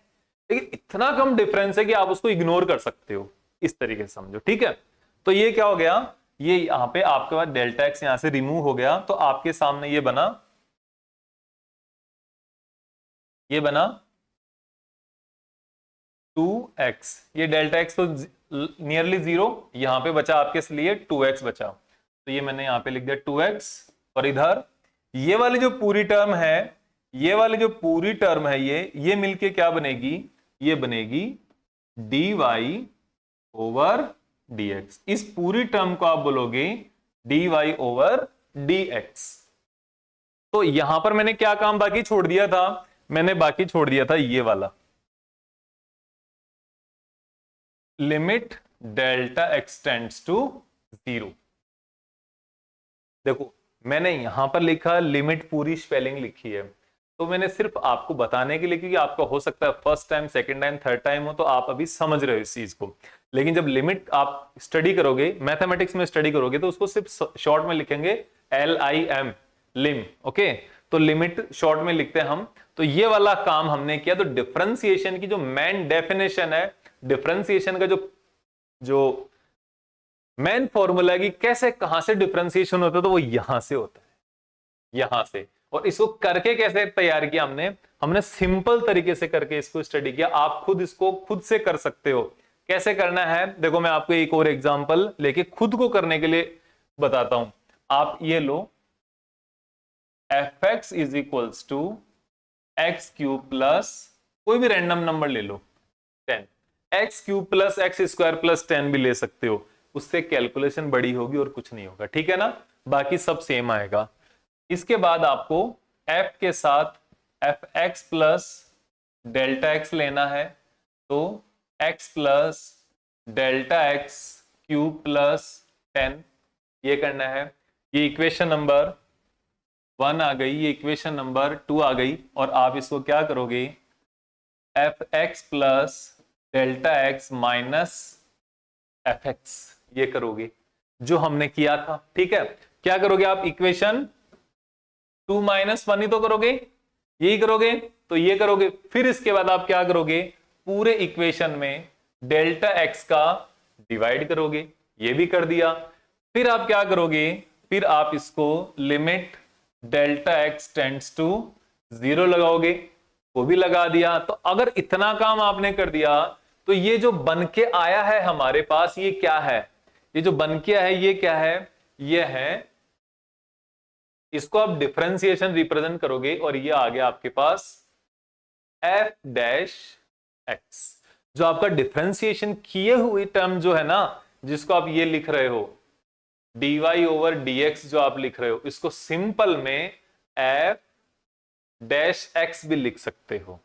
लेकिन इतना कम डिफरेंस है कि आप उसको इग्नोर कर सकते हो, इस तरीके से समझो, ठीक है। तो ये क्या हो गया, ये यहां पे आपके पास डेल्टा एक्स यहां से रिमूव हो गया, तो आपके सामने ये बना 2x, ये डेल्टा एक्स तो नियरली 0, यहां पे बचा आपके लिए 2x बचा, तो ये मैंने यहां पे लिख दिया 2x। और इधर ये वाली जो पूरी टर्म है, ये वाली जो पूरी टर्म है, ये मिलके क्या बनेगी, ये बनेगी dy ओवर dx। इस पूरी टर्म को आप बोलोगे dy ओवर dx। तो यहां पर मैंने क्या काम बाकी छोड़ दिया था, मैंने बाकी छोड़ दिया था ये वाला, limit delta x tends to 0। देखो मैंने यहां पर लिखा लिमिट, पूरी स्पेलिंग लिखी है, तो मैंने सिर्फ आपको बताने के लिए, क्योंकि आपका हो सकता है first time, second time, third time हो, तो आप अभी समझ रहे हो इस चीज को। लेकिन जब लिमिट आप स्टडी करोगे, मैथमेटिक्स में स्टडी करोगे, तो उसको सिर्फ शॉर्ट में लिखेंगे LIM, लिम, ओके। तो लिमिट शॉर्ट में लिखते हैं हम। तो ये वाला काम हमने किया। तो डिफरेंशिएशन की जो मेन डेफिनेशन है, डिफरेंशिएशन का जो मेन फॉर्मूला है कि कैसे कहां से डिफरेंशिएशन होता है, तो वो यहां से होता है, यहां से। और इसको करके कैसे तैयार किया हमने सिंपल तरीके से करके इसको स्टडी किया। आप खुद इसको खुद से कर सकते हो। कैसे करना है, देखो मैं आपको एक और एग्जांपल लेके खुद को करने के लिए बताता हूं। आप ये लो, fx is equals to x cube plus कोई भी रैंडम नंबर ले लो 10, x cube plus x square plus 10 भी ले सकते हो, उससे कैलकुलेशन बड़ी होगी और कुछ नहीं होगा, ठीक है ना। बाकी सब सेम आएगा। इसके बाद आपको f के साथ fx प्लस डेल्टा एक्स लेना है, तो x plus delta x cube plus 10 ये करना है। ये इक्वेशन नंबर 1 आ गई, ये इक्वेशन नंबर 2 आ गई। और आप इसको क्या करोगे, fx plus delta x minus fx ये करोगे जो हमने किया था, ठीक है। क्या करोगे आप, इक्वेशन 2 माइनस 1 ही तो करोगे, यही करोगे, तो ये करोगे। फिर इसके बाद आप क्या करोगे, पूरे इक्वेशन में डेल्टा एक्स का डिवाइड करोगे, ये भी कर दिया। फिर आप क्या करोगे, फिर आप इसको limit delta x tends to 0 लगाओगे, वो भी लगा दिया। तो अगर इतना काम आपने कर दिया, तो ये जो बन के आया है हमारे पास, ये क्या है, ये जो बन के आया है ये क्या है, ये है, इसको आप डिफरेंशिएशन रिप्रेजेंट करोगे और ये आ गया आपके पास एफ डैश एक्स। जो आपका डिफरेंशिएशन किए हुई टर्म जो है ना, जिसको आप ये लिख रहे हो dy ओवर dx जो आप लिख रहे हो, इसको सिंपल में एफ डैश एक्स भी लिख सकते हो,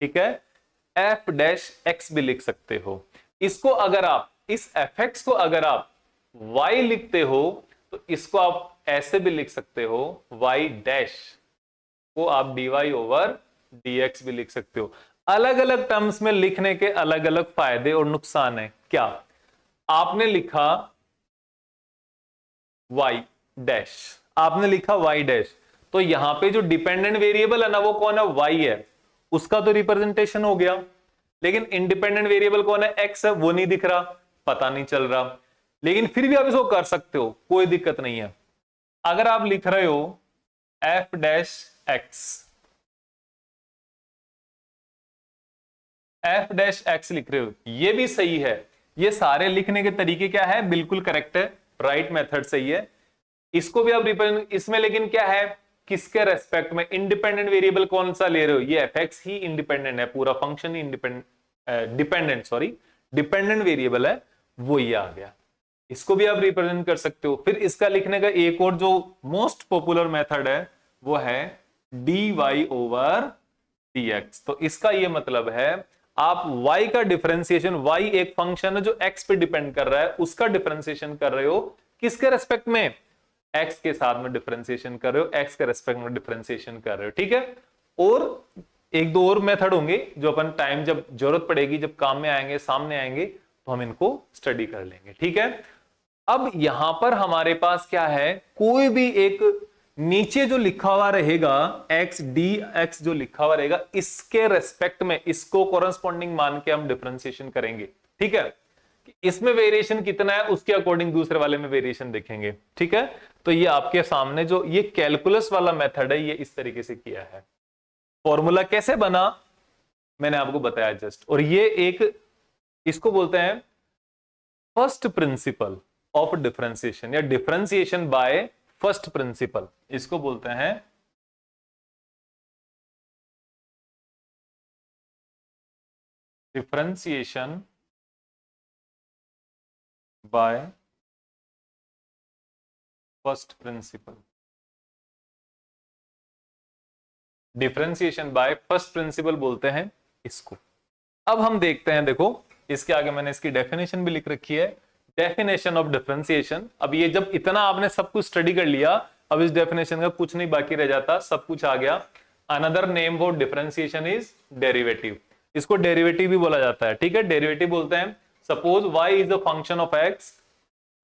ठीक है। एफ डैश एक्स भी लिख सकते हो। इसको अगर आप, इस fx को अगर आप y लिखते हो, तो इसको आप ऐसे भी लिख सकते हो, y डैश को आप dy ओवर dx भी लिख सकते हो। अलग अलग टर्म्स में लिखने के अलग अलग फायदे और नुकसान है। क्या आपने लिखा y डैश, आपने लिखा y डैश, तो यहां पे जो डिपेंडेंट वेरिएबल है ना, वो कौन है, y है, उसका तो रिप्रेजेंटेशन हो गया। लेकिन इंडिपेंडेंट वेरिएबल कौन है, x है, वो नहीं दिख रहा, पता नहीं चल रहा। लेकिन फिर भी आप इसको कर सकते हो, कोई दिक्कत नहीं है। अगर आप लिख रहे हो f dash x, f dash x लिख रहे हो, ये भी सही है। ये सारे लिखने के तरीके क्या है, बिल्कुल करेक्ट है, राइट मेथड सही है। इसको भी आप रिप्रेजेंट, इसमें लेकिन क्या है, किसके रेस्पेक्ट में, इंडिपेंडेंट वेरिएबल कौन सा ले रहे हो, ये fx ही इंडिपेंडेंट है, पूरा फंक्शन ही डिपेंडेंट वेरिएबल है, वो ये आ गया। इसको भी आप रिप्रेजेंट कर सकते हो। फिर इसका लिखने का एक और जो मोस्ट पॉपुलर मेथड है, वो है dy ओवर dx। तो इसका ये मतलब है, आप y का डिफरेंशिएशन, y एक फंक्शन है जो x पे डिपेंड कर रहा है, उसका डिफरेंशिएशन कर रहे हो, किसके रेस्पेक्ट में, x के साथ में डिफरेंशिएशन कर रहे हो, x के रेस्पेक्ट में डिफरेंशिएशन कर रहे हो, ठीक है। और एक दो और मेथड होंगे जो अपन टाइम जब जरूरत पड़ेगी, जब काम में आएंगे, सामने आएंगे, तो हम इनको स्टडी कर लेंगे, ठीक है। अब यहां पर हमारे पास क्या है, कोई भी एक नीचे जो लिखा हुआ रहेगा x dx जो लिखा हुआ रहेगा, इसके रेस्पेक्ट में इसको कॉरेस्पॉन्डिंग मान के हम डिफरेंशिएशन करेंगे, ठीक है। कि इसमें वेरिएशन कितना है, उसके अकॉर्डिंग दूसरे वाले में वेरिएशन देखेंगे। ठीक है, तो ये आपके सामने जो ये कैलकुलस वाला मेथड है, ये इस तरीके से किया है। फॉर्मूला कैसे बना मैंने आपको बताया जस्ट, और ये एक इसको बोलते हैं फर्स्ट प्रिंसिपल ऑफ डिफरेंशिएशन या डिफरेंशिएशन बाय फर्स्ट प्रिंसिपल, इसको बोलते हैं differentiation by first principle. Differentiation by first principle बोलते हैं इसको। अब हम देखते हैं, देखो इसके आगे मैंने इसकी डेफिनेशन भी लिख रखी है, डेफिनेशन ऑफ डिफरेंशिएशन। अब ये जब इतना आपने सब कुछ स्टडी कर लिया, अब इस डेफिनेशन का कुछ नहीं बाकी रह जाता, सब कुछ आ गया। Another name for differentiation is derivative, इसको डेरिवेटिव भी बोला जाता है। ठीक है, डेरिवेटिव बोलते हैं suppose y is a function of x,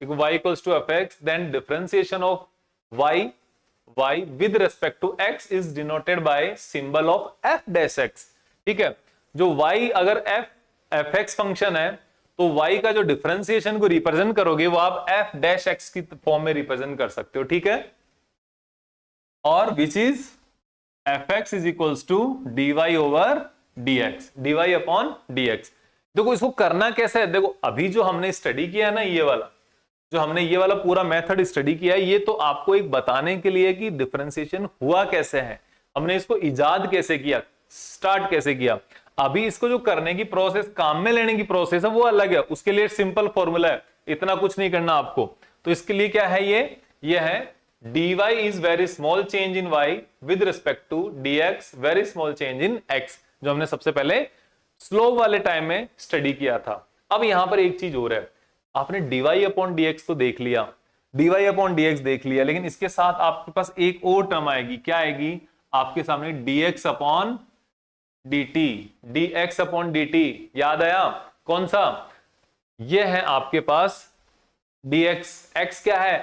y equals to fx, then differentiation of y with respect to x is denoted by symbol of f dash x। ठीक है, जो y अगर fx फंक्शन है तो y का जो differentiation को represent करोगे वो आप f डैश x की फॉर्म में रिप्रेजेंट कर सकते हो। ठीक है, और which is fx is equals to dy over dx, dy upon dx। देखो इसको करना कैसे है, देखो अभी जो हमने स्टडी किया है ना, ये वाला पूरा मेथड स्टडी किया है, ये तो आपको एक बताने के लिए कि डिफरेंशिएशन हुआ कैसे है, हमने इसको इजाद कैसे किया, स्टार्ट कैसे किया। अभी इसको जो करने की प्रोसेस, काम में लेने की प्रोसेस है, वो अलग है। उसके लिए सिंपल फॉर्मूला है, इतना कुछ नहीं करना आपको। तो इसके लिए क्या है, ये है dy is very small change in y with respect to dx very small change in x, जो हमने सबसे पहले स्लोप वाले टाइम में स्टडी किया था। अब यहां पर एक चीज और है, आपने dy अपॉन dx तो देख लिया, dy अपॉन dx देख लिया, लेकिन इसके साथ आपके पास एक और टर्म आएगी। क्या आएगी आपके सामने, dx upon dt, dx upon dt, याद आया कौन सा, ये है आपके पास dx। x क्या है,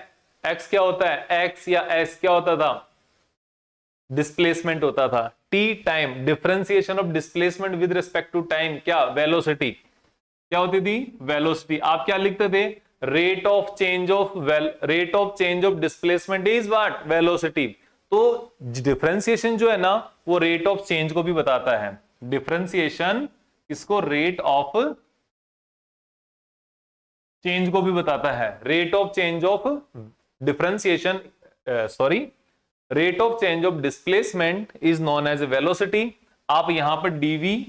x क्या होता है, x या s क्या होता था, डिस्प्लेसमेंट होता था। t time, differentiation of displacement with respect to time, क्या वेलोसिटी, क्या होती थी वेलोसिटी। आप क्या लिखते थे, rate of change of displacement is what, velocity. तो डिफरेंशिएशन जो है ना वो रेट ऑफ चेंज को भी बताता है। डिफरेंशिएशन इसको रेट ऑफ चेंज को भी बताता है। Rate of change of differentiation, rate of change of displacement is known as velocity. आप यहां पर dv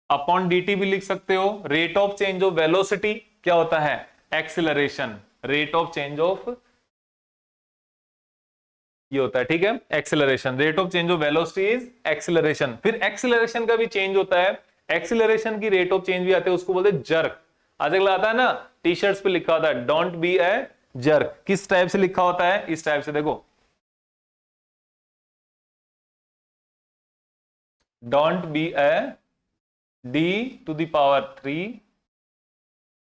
अपॉन dt भी लिख सकते हो। Rate of change of velocity क्या होता है, acceleration. Rate of change of ये होता है, ठीक है, acceleration. Rate of change of velocity is acceleration. फिर एक्सेलरेशन का भी चेंज होता है, एक्सेलरेशन की रेट ऑफ चेंज भी आते हैं, उसको बोलते हैं जर्क। आजकल आता है ना टी शर्ट्स पे लिखा होता है डोंट बी ए जर्क, किस टाइप से लिखा होता है, इस टाइप से, देखो don't be a d to the power 3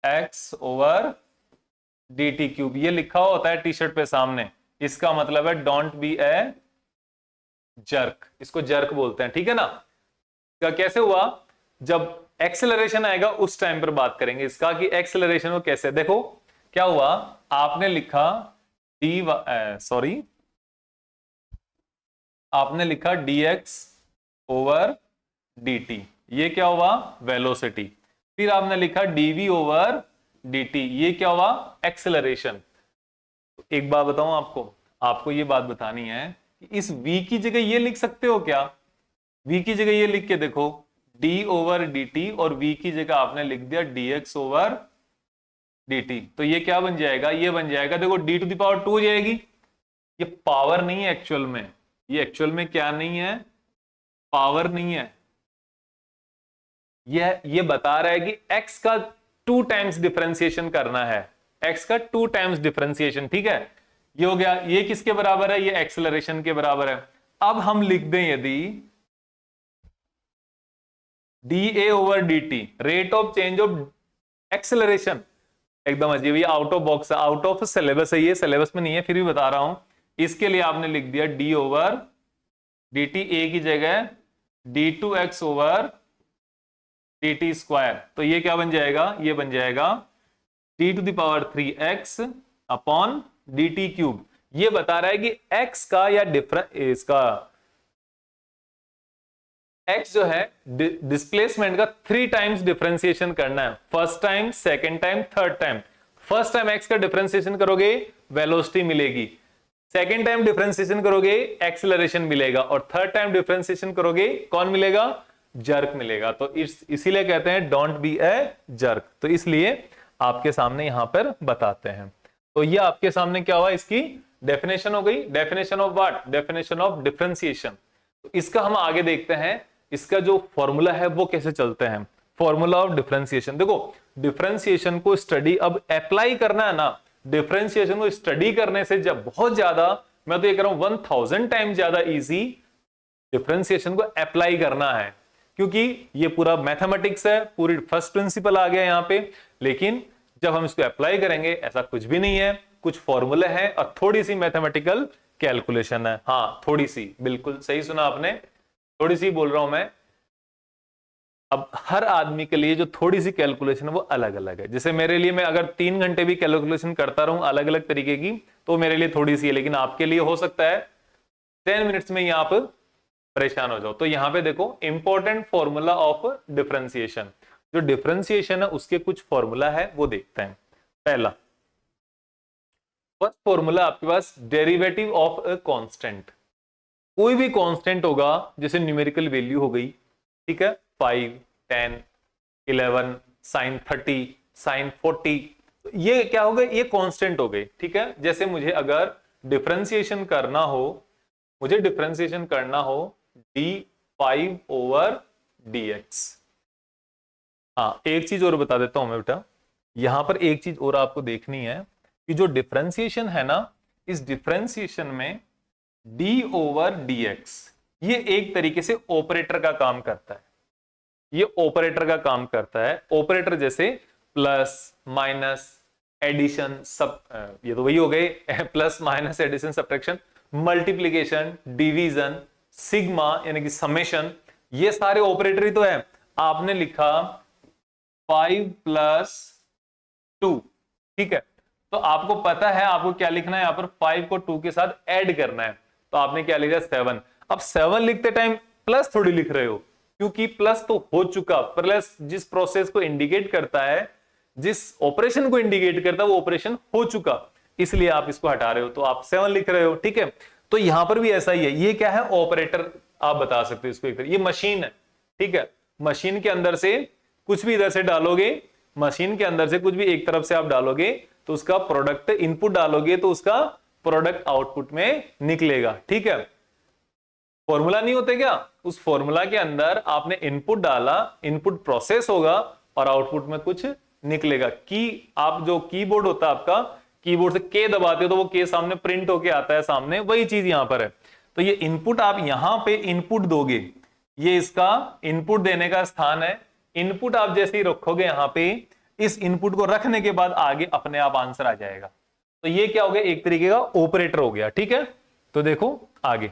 x over dt cube, ये लिखा होता है टी शर्ट पे सामने। इसका मतलब है डोंट बी ए जर्क, इसको जर्क बोलते हैं। ठीक है ना, इसका कैसे हुआ, जब एक्सेलरेशन आएगा उस टाइम पर बात करेंगे इसका कि एक्सेलरेशन को कैसे। देखो क्या हुआ, आपने लिखा आपने लिखा dx ओवर dt, ये क्या हुआ वेलोसिटी। फिर आपने लिखा dv ओवर dt, ये क्या हुआ एक्सेलरेशन। एक बात बताऊं आपको ये बात बतानी है कि इस v की जगह ये लिख सकते हो क्या, v की जगह ये लिख के देखो d ओवर dt, और v की जगह आपने लिख दिया dx ओवर dt, तो ये क्या बन जाएगा, ये बन जाएगा देखो d टू द पावर 2 हो जाएगी। ये पावर नहीं है एक्चुअल में, ये एक्चुअल में क्या नहीं है, पावर नहीं है। ये बता रहा है कि x का 2 टाइम्स डिफरेंशिएशन करना है, x का 2 टाइम्स डिफरेंशिएशन। ठीक है, ये हो गया, ये किसके बराबर है, ये एक्सेलरेशन के बराबर है। अब हम लिख दें यदि dA over dt, rate of change of acceleration, एकदम अजीब, ये out of box, out of syllabus है, ये सिलेबस में नहीं है, फिर भी बता रहा हूं। इसके लिए आपने लिख दिया d ओवर dt, a की जगह d2x ओवर dt स्क्वायर, तो ये क्या बन जाएगा, ये बन जाएगा t to the power 3x upon dt cube. ये बता रहा है कि x का या इसका x जो है डिस्प्लेसमेंट का 3 टाइम्स डिफरेंशिएशन करना है, first time, second time, third time. First time x का डिफरेंशिएशन करोगे वेलोसिटी मिलेगी, सेकंड टाइम डिफरेंशिएशन करोगे एक्सीलरेशन मिलेगा, और थर्ड टाइम डिफरेंशिएशन करोगे कौन मिलेगा, जर्क मिलेगा। तो इसीलिए कहते हैं डोंट बी ए जर्क। तो इसलिए आपके सामने यहां पर बताते हैं। तो ये आपके सामने क्या हुआ, इसकी डेफिनेशन हो गई। Definition of what, definition of differentiation. तो इसका हम आगे देखते हैं, इसका जो फॉर्मूला है वो कैसे चलते हैं। फॉर्मूला ऑफ डिफरेंशिएशन, देखो डिफरेंशिएशन को स्टडी अब अप्लाई करना है ना, डिफरेंशिएशन को स्टडी करने से जब बहुत ज्यादा, मैं तो ये कह रहा हूं 1000 टाइम ज्यादा इजी डिफरेंशिएशन को अप्लाई करना है, क्योंकि ये पूरा मैथमेटिक्स है, पूरी फर्स्ट प्रिंसिपल आ गया यहां पे। लेकिन जब हम इसको अप्लाई करेंगे ऐसा कुछ भी नहीं है, कुछ फॉर्मूले हैं और थोड़ी सी मैथमेटिकल कैलकुलेशन है। हाँ थोड़ी सी, बिल्कुल सही सुना आपने, थोड़ी सी बोल रहा हूं मैं। अब हर आदमी के लिए जो थोड़ी सी कैलकुलेशन है वो अलग अलग है। जैसे मेरे लिए, मैं अगर 3 घंटे भी कैलकुलेशन करता रहूं अलग अलग तरीके की, तो मेरे लिए थोड़ी सी है, लेकिन आपके लिए हो सकता है 10 मिनट्स में ही आप परेशान हो जाओ। तो यहां पे देखो इंपॉर्टेंट फॉर्मूला ऑफ डिफरेंशिएशन, जो डिफरेंशिएशन है उसके कुछ फॉर्मूला है वो देखते हैं। पहला फर्स्ट फॉर्मूला आपके पास डेरिवेटिव ऑफ अ कांस्टेंट। कोई भी कांस्टेंट होगा, जैसे न्यूमेरिकल वैल्यू हो गई, ठीक है, 5, 10, 11, sin 30, sin 40, ये क्या हो गए, ये कांस्टेंट हो गए, ठीक है। जैसे मुझे अगर डिफरेंशिएशन करना हो, मुझे डिफरेंशिएशन करना हो d5 ओवर dx। हाँ एक चीज और बता देता हूं मैं बेटा, यहां पर एक चीज और आपको देखनी है कि जो डिफरेंशिएशन है ना, इस डिफरेंशिएशन में d ओवर dx ये एक तरीके से ऑपरेटर का काम करता है। ये ऑपरेटर का काम करता है। ऑपरेटर जैसे प्लस, माइनस, एडिशन, सब, ये तो वही हो गए plus, minus, addition, subtraction, multiplication, division, sigma यानी कि समेशन, ये सारे ऑपरेटर ही तो है। आपने लिखा 5 + 2, ठीक है, तो आपको पता है आपको क्या लिखना है, यहां पर 5 को 2 के साथ ऐड करना है, तो आपने क्या लिखा 7। अब 7 लिखते टाइम प्लस थोड़ी लिख रहे हो, क्योंकि प्लस तो हो चुका। प्लस जिस प्रोसेस को इंडिकेट करता है, जिस ऑपरेशन को इंडिकेट करता है, वो ऑपरेशन हो चुका, इसलिए आप इसको हटा रहे हो, तो आप 7 लिख रहे हो, ठीक है। तो यहां पर भी ऐसा ही है। ये क्या है, ऑपरेटर आप बता सकते हो इसको एक तरह, ये मशीन है, ठीक है। मशीन के अंदर से कुछ भी इधर से डालोगे, मशीन के अंदर से कुछ भी एक तरफ से आप डालोगे तो उसका प्रोडक्ट, इनपुट डालोगे तो उसका प्रोडक्ट आउटपुट में निकलेगा, ठीक है। फॉर्मूला नहीं होते क्या, उस फॉर्मूला के अंदर आपने इनपुट डाला, इनपुट प्रोसेस होगा और आउटपुट में कुछ निकलेगा। की, आप जो कीबोर्ड होता है आपका, कीबोर्ड से के दबाते हो तो वो के सामने प्रिंट होके आता है सामने, वही चीज यहां पर है। तो ये इनपुट आप यहां पे इनपुट दोगे, ये इसका इनपुट देने का स्थान है। इनपुट आप जैसे ही रखोगे यहां पे, इस इनपुट को रखने के बाद आगे अपने आप आंसर आ जाएगा। तो ये क्या हो गया, एक तरीके का ऑपरेटर हो गया, ठीक है। तो देखो आगे,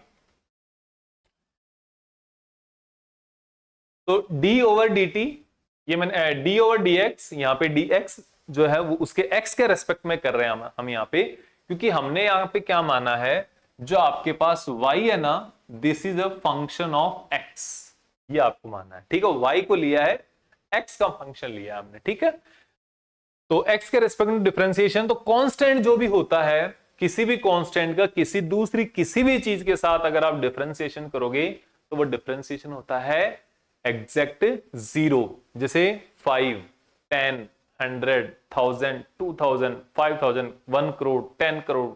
तो d ओवर dt, ये मैंने d ओवर dx, यहाँ पे dx जो है वो उसके x के रेस्पेक्ट में कर रहे हैं हम यहाँ पे, क्योंकि हमने यहाँ पे क्या माना है, जो आपके पास y है ना, this is a function of x, ये आपको मानना है, ठीक है। y को लिया है, x का फंक्शन लिया है हमने, ठीक है। तो x के रेस्पेक्ट में डिफरेंशिएशन, तो कांस्टेंट जो भी होता है, किसी भी कांस्टेंट का किसी दूसरी किसी भी चीज के साथ अगर आप डिफरेंशिएशन करोगे तो वो डिफरेंशिएशन होता है एग्जैक्ट 0। जैसे 5, 10, 100, 1000, 2000, 5000, 1 करोड़, 10 करोड़,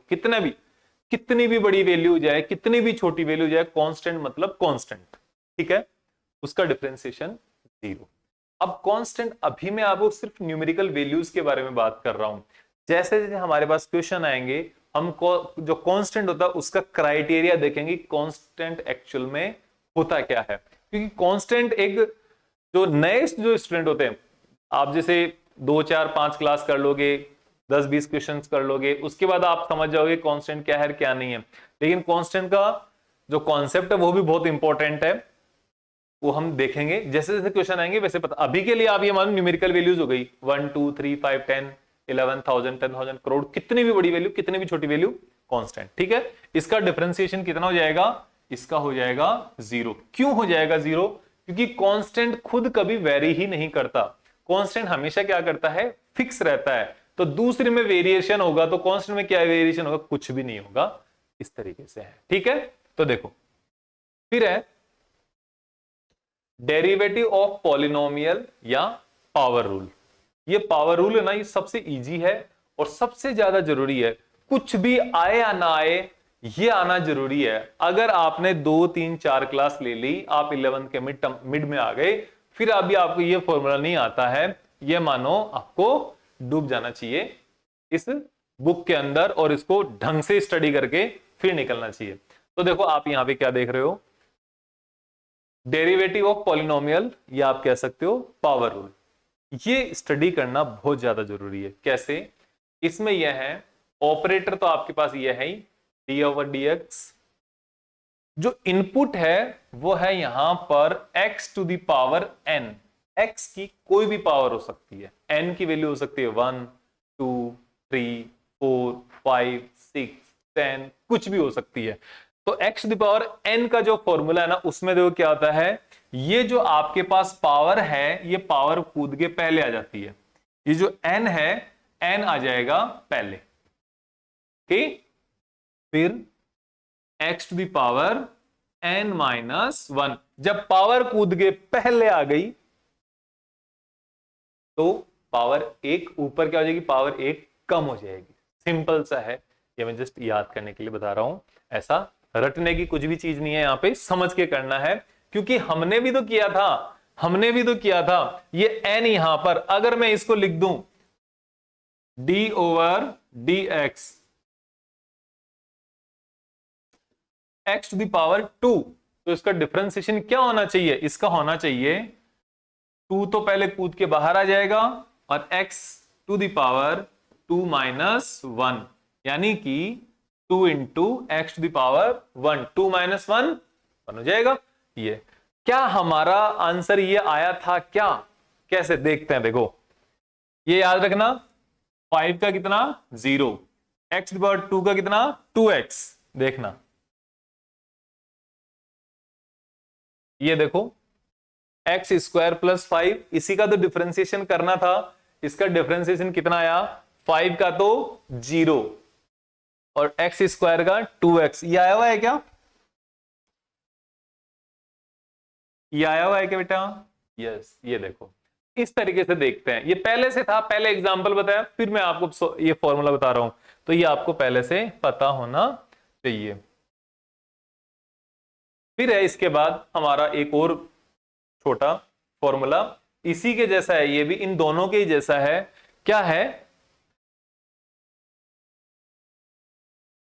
कितनी भी बड़ी वैल्यू जाए, कितनी भी छोटी वैल्यू जाए, कांस्टेंट मतलब कांस्टेंट, ठीक है, उसका डिफरेंशिएशन 0। अब कांस्टेंट, अभी मैं आपको सिर्फ न्यूमेरिकल वैल्यूज के बारे में बात कर रहा हूं। जैसे जैसे हमारे पास क्वेश्चन आएंगे, हम जो कांस्टेंट होता है उसका क्राइटेरिया देखेंगे, कांस्टेंट एक्चुअल में होता क्या है। क्योंकि कांस्टेंट एक, जो नए जो स्टूडेंट होते हैं, आप जैसे 2, 4, 5 क्लास कर लोगे, 10, 20 क्वेश्चंस कर लोगे, उसके बाद आप समझ जाओगे कांस्टेंट क्या है क्या नहीं है। लेकिन कांस्टेंट का जो कॉन्सेप्ट है वो भी बहुत इंपॉर्टेंट है। वो हम देखेंगे जैसे जैसे क्वेश्चन आएंगे वैसे पता। अभी के लिए आप ये मानो न्यूमेरिकल वैल्यूज हो गई 1 2 3 5 10 11,000 10,000 करोड़, कितनी भी बड़ी वैल्यू कितनी भी छोटी वैल्यू कांस्टेंट, ठीक है। इसका डिफरेंशिएशन कितना हो जाएगा, इसका हो जाएगा 0। क्यों हो जाएगा 0? क्योंकि कांस्टेंट खुद कभी वेरी ही नहीं करता। कांस्टेंट हमेशा क्या करता है, फिक्स रहता है। तो दूसरे में वेरिएशन होगा तो कांस्टेंट में क्या वेरिएशन होगा, कुछ भी नहीं होगा। इस तरीके से है, ठीक है। तो देखो फिर है डेरिवेटिव ऑफ पॉलिनोमियल या पावर रूल। ये पावर रूल है ना, ये सबसे इजी है और सबसे ज्यादा जरूरी है। कुछ भी आए या ना आए, ये आना जरूरी है। अगर आपने 2 3 4 क्लास ले ली, आप 11th के मिड में आ गए, फिर अभी आपको ये फॉर्मूला नहीं आता है, ये मानो आपको डूब जाना चाहिए इस बुक के अंदर और इसको ढंग से स्टडी करके फिर निकलना चाहिए। तो देखो आप यहां पे क्या देख रहे हो, डेरिवेटिव ऑफ पॉलिनोमियल या आप कह सकते हो पावर रूल। ये स्टडी करना बहुत ज्यादा जरूरी है। कैसे? इसमें यह है ऑपरेटर तो आपके पास यह है ही डी ओवर डी एक्स। जो इनपुट है वो है यहां पर x to the power n। x की कोई भी पावर हो सकती है, n की वैल्यू हो सकती है 1 2 3 4 5 6 10, कुछ भी हो सकती है। तो x to the power n का जो फॉर्मूला है ना, उसमें देखो क्या होता है, ये जो आपके पास पावर है, ये पावर कूद के पहले आ जाती है। ये जो n है, n आ जाएगा पहले, ठीक। फिर x to the power n minus 1, जब पावर कूद के पहले आ गई तो पावर 1 ऊपर क्या हो जाएगी, पावर 1 कम हो जाएगी। सिंपल सा है, ये मैं जस्ट याद करने के लिए बता रहा हूं। ऐसा रटने की कुछ भी चीज नहीं है, यहां पे समझ के करना है। क्योंकि हमने भी तो किया था, हमने भी तो किया था। ये n यहां पर अगर मैं इसको लिख दूं d over d x, x to the power 2, तो इसका डिफरेंशिएशन क्या होना चाहिए, इसका होना चाहिए 2 तो पहले कूद के बाहर आ जाएगा और x to the power 2 minus 1, यानी कि 2 into x to the power 1, 2 minus 1 1 हो जाएगा। ये क्या हमारा आंसर ये आया था क्या? कैसे देखते हैं, देखो ये याद रखना, 5 का कितना 0, एक्स टू द पावर 2 का कितना 2x। देखना ये देखो एक्स स्क्वायर प्लस 5, इसी का तो डिफरेंशिएशन करना था। इसका डिफरेंशिएशन कितना आया, 5 का तो 0 और एक्स स्क्वायर का 2x। ये आया हुआ है क्या, ये आया हुआ है क्या बेटा? यस, ये देखो इस तरीके से देखते हैं। ये पहले से था, पहले एग्जांपल बताया, फिर मैं आपको ये फॉर्मूला बता रहा हूं, तो ये आपको पहले से पता होना चाहिए। फिर है इसके बाद हमारा एक और छोटा फॉर्मूला, इसी के जैसा है, ये भी इन दोनों के ही जैसा है। क्या है,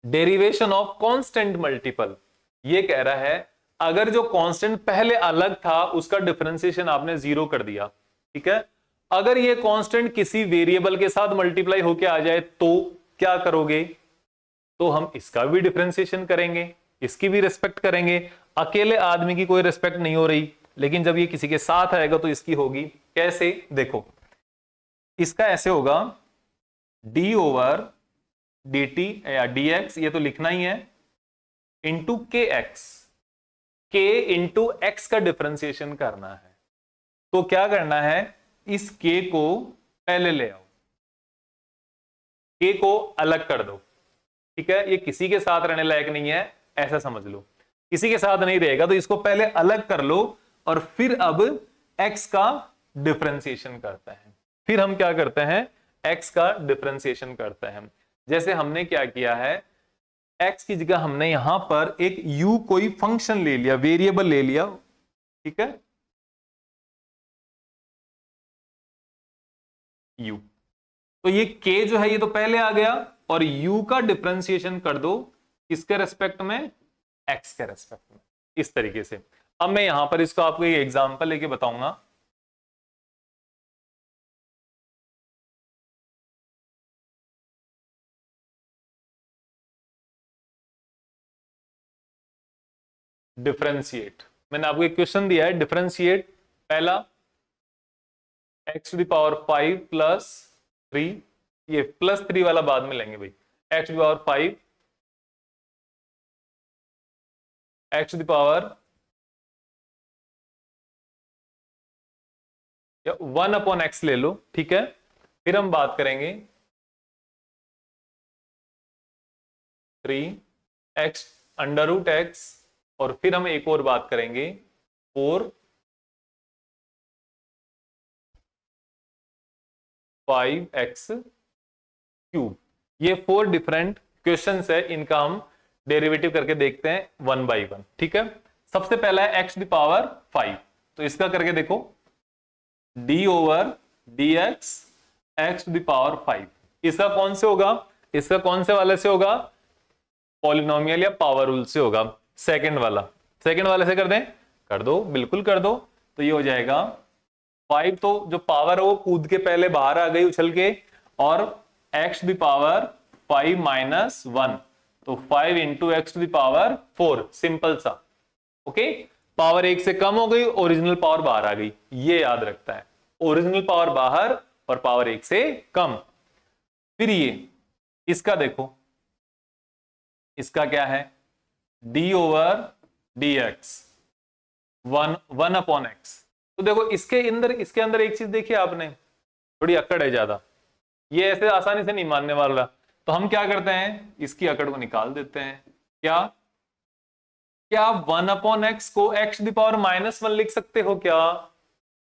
डेरिवेशन ऑफ कांस्टेंट मल्टीपल। ये कह रहा है अगर जो कांस्टेंट पहले अलग था उसका डिफरेंशिएशन आपने 0 कर दिया, ठीक है। अगर ये कांस्टेंट किसी वेरिएबल के साथ मल्टीप्लाई होके आ जाए तो क्या करोगे, तो हम इसका भी डिफरेंशिएशन करेंगे, इसकी भी रिस्पेक्ट करेंगे। अकेले आदमी की कोई रिस्पेक्ट नहीं हो रही, लेकिन जब ये किसी के साथ आएगा तो इसकी होगी। कैसे, देखो इसका ऐसे होगा डी ओवर डी टी या डी एक्स, ये तो लिखना ही है, इंटू के एक्स। के इंटू एक्स का डिफरेंशिएशन करना है। तो क्या करना है, इस के को पहले ले आओ, के को अलग कर दो, ठीक है। ये किसी के साथ रहने लायक नहीं है, ऐसा समझ लो, किसी के साथ नहीं रहेगा, तो इसको पहले अलग कर लो और फिर अब x का डिफरेंशिएशन करते हैं। फिर हम क्या करते हैं, x का डिफरेंशिएशन करते हैं। जैसे हमने क्या किया है, x की जगह हमने यहां पर एक u कोई फंक्शन ले लिया, वेरिएबल ले लिया, ठीक है, u। तो ये k जो है ये तो पहले आ गया और u का डिफरेंशिएशन कर दो किसके रेस्पेक्ट में, x के रेस्पेक्ट में, इस तरीके से। अब मैं यहां पर इसको आपको एक एग्जांपल लेके बताऊंगा। डिफरेंशिएट, मैंने आपको एक क्वेश्चन दिया है, डिफरेंशिएट पहला x to the power 5 plus 3, ये प्लस 3 वाला बाद में लेंगे भाई, x to the power 5 x to the power 1 upon x ले लो, ठीक है। फिर हम बात करेंगे 3x अंडर रूट एक्स, और फिर हम एक और बात करेंगे 4 5x क्यूब। ये 4 डिफरेंट क्वेश्चंस है, इनका हम डेरिवेटिव करके देखते हैं 1 बाई 1, ठीक है। सबसे पहला है x टू द पावर 5, तो इसका करके देखो d over dx x to the power 5। इसका कौन से होगा, इसका कौन से वाले से होगा, पॉलिनोमियल या पावर रूल से होगा, सेकंड वाला। सेकंड वाले से कर दें, कर दो, बिल्कुल कर दो। तो ये हो जाएगा 5, तो जो पावर है वो कूद के पहले बाहर आ गई उछल के, और x to the power 5 minus 1, तो 5 इंटू x to the power 4, simple सा। ओके, पावर 1 से कम हो गई, ओरिजिनल पावर बाहर आ गई, ये याद रखता है, ओरिजिनल पावर बाहर और पावर 1 से कम। फिर ये इसका देखो, इसका क्या है, d over d x 1 upon x. तो देखो इसके अंदर एक चीज देखिए आपने, थोड़ी अकड़ है ज्यादा, ये ऐसे आसानी से नहीं मानने वाला। तो हम क्या करते हैं, इसकी अकड़ को निकाल देते हैं। क्या क्या 1 अपॉन एक्स को एक्स टू द पावर -1 लिख सकते हो क्या,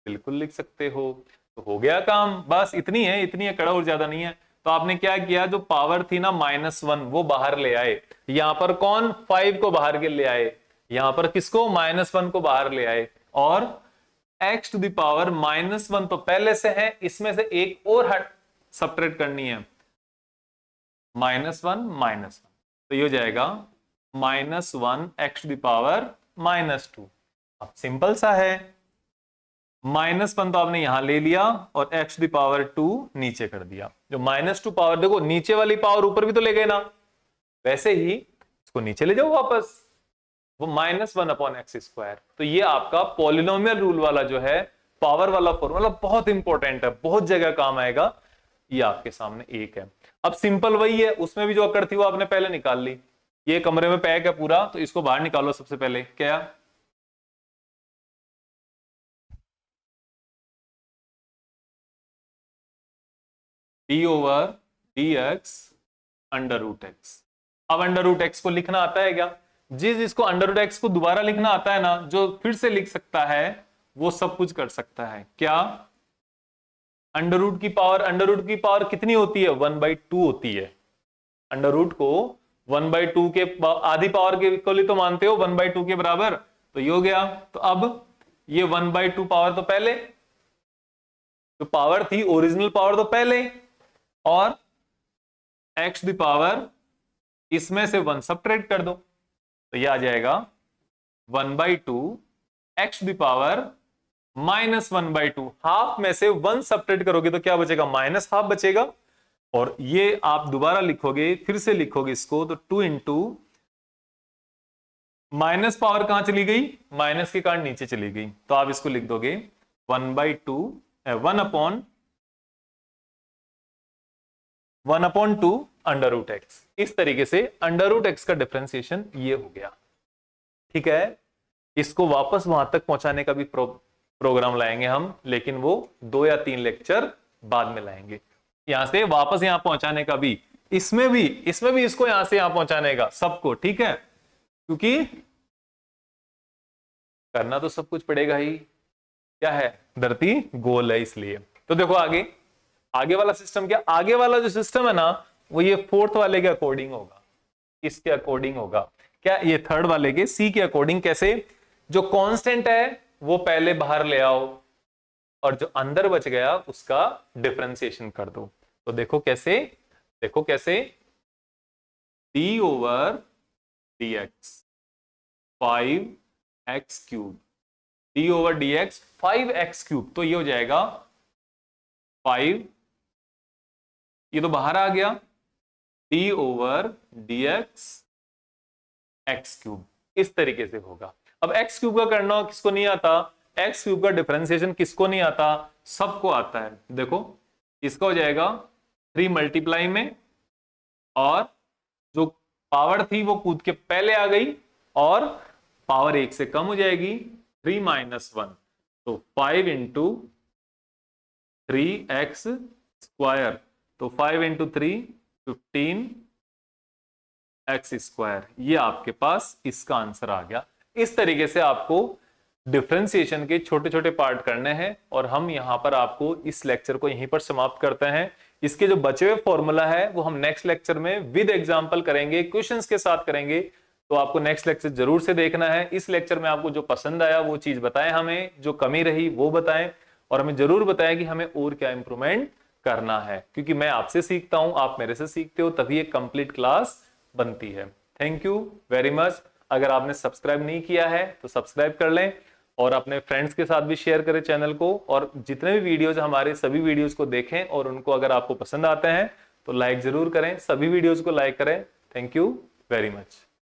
बिल्कुल लिख सकते हो। तो हो गया काम, बस इतनी है, इतनी अकड़ और ज्यादा नहीं है। तो आपने क्या किया, जो पावर थी ना -1 वो बाहर ले आए, यहां पर कौन 5 को बाहर के ले आए, यहां पर किसको -1 को बाहर ले आए, और x टू द पावर -1 तो पहले से है, इसमें से एक और हट सबट्रैक्ट करनी है, -1 तो ये हो जाएगा -1 x टू द पावर -2। अब सिंपल सा है, -1 तो आपने यहां ले लिया और x टू द पावर 2 नीचे कर दिया। जो -2 पावर, देखो नीचे वाली पावर ऊपर भी तो ले गए ना, वैसे ही इसको नीचे ले जाओ वापस, वो -1 अपॉन एक्स स्क्वायर। तो ये आपका पॉलिनोमियल रूल वाला जो है पावर वाला फॉर्मूला बहुत इंपॉर्टेंट है, बहुत जगह काम आएगा, ये आपके सामने एक है। अब सिंपल वही है, उसमें भी जो अकड़ थी वो आपने पहले निकाल ली। ये कमरे में पैक है पूरा, तो इसको बाहर निकालो सबसे पहले। क्या, d over d x under root x. अब अंडर रूट एक्स को लिखना आता है क्या, जिसको अंडर रूट एक्स को दोबारा लिखना आता है ना, जो फिर से लिख सकता है वो सब कुछ कर सकता है। क्या, अंडर रूट की पावर कितनी होती है, 1/2 होती है। अंडर रूट को 1/2 के आधी पावर के इक्वली तो मानते हो, 1/2 के बराबर, तो ये हो गया। तो अब ये 1/2 पावर तो पहले, जो पावर थी ओरिजिनल पावर तो पहले, और x द पावर इसमें से 1 सबट्रैक्ट कर दो, तो ये आ जाएगा 1/2 x द पावर -1/2। हाफ में से 1 सबट्रैक्ट करोगे तो क्या बचेगा, -हाफ बचेगा। और ये आप दोबारा लिखोगे, फिर से लिखोगे इसको, तो 2 इंटू माइनस पावर कहां चली गई, माइनस के कारण नीचे चली गई, तो आप इसको लिख दोगे 1/2 अंडर रूट एक्स। इस तरीके से अंडर रूट एक्स का डिफरेंशिएशन ये हो गया, ठीक है। इसको वापस वहां तक पहुंचाने का भी प्रोग्राम लाएंगे हम, लेकिन वो 2 या 3 लेक्चर बाद में लाएंगे। यहां से वापस यहां पहुंचाने का भी, इसमें भी इसको यहां से यहां पहुंचाने का, सबको, ठीक है, क्योंकि करना तो सब कुछ पड़ेगा ही, क्या है, धरती गोल है इसलिए। तो देखो आगे वाला सिस्टम क्या, आगे वाला जो सिस्टम है ना वो ये फोर्थ वाले के अकॉर्डिंग होगा, इसके अकॉर्डिंग होगा। क्या, ये थर्ड वाले के सी के अकॉर्डिंग। कैसे, जो कांस्टेंट है वो पहले बाहर ले आओ और जो अंदर बच गया उसका डिफरेंशिएशन कर दो। तो देखो कैसे, d over d x 5x cube, d over d x 5x cube, तो ये हो जाएगा 5, ये तो बाहर आ गया, d over d x x cube, इस तरीके से होगा। अब एक्स क्यूब का करना किसको नहीं आता, एक्स क्यूब का डिफरेंशिएशन किसको नहीं आता, सबको आता है। देखो इसका हो जाएगा 3 मल्टीप्लाई में, और जो पावर थी वो कूद के पहले आ गई, और पावर 1 से कम हो जाएगी, 3 - 1, तो 5 इंटू 3x स्क्वायर, तो 5 इंटू 3 15x²। ये आपके पास इसका आंसर आ गया। इस तरीके से आपको डिफरेंशिएशन के छोटे छोटे पार्ट करने हैं, और हम यहां पर आपको इस लेक्चर को यहीं पर समाप्त करते हैं। इसके जो बचे हुए फॉर्मूला है वो हम नेक्स्ट लेक्चर में विद एग्जांपल करेंगे, क्वेश्चंस के साथ करेंगे, तो आपको नेक्स्ट लेक्चर जरूर से देखना है। इस लेक्चर में आपको जो पसंद आया वो चीज बताएं, हमें जो कमी रही वो बताएं, और हमें जरूर बताएं कि हमें और क्या इंप्रूवमेंट करना है, क्योंकि मैं आपसे सीखता हूं, आप मेरे से सीखते हो, तभी एक कंप्लीट क्लास बनती है। Thank you very much. अगर आपने सब्सक्राइब नहीं किया है तो सब्सक्राइब कर लें, और अपने फ्रेंड्स के साथ भी शेयर करें चैनल को, और जितने भी वीडियोस हमारे सभी वीडियोस को देखें, और उनको अगर आपको पसंद आते हैं तो लाइक जरूर करें, सभी वीडियोस को लाइक करें। Thank you very much.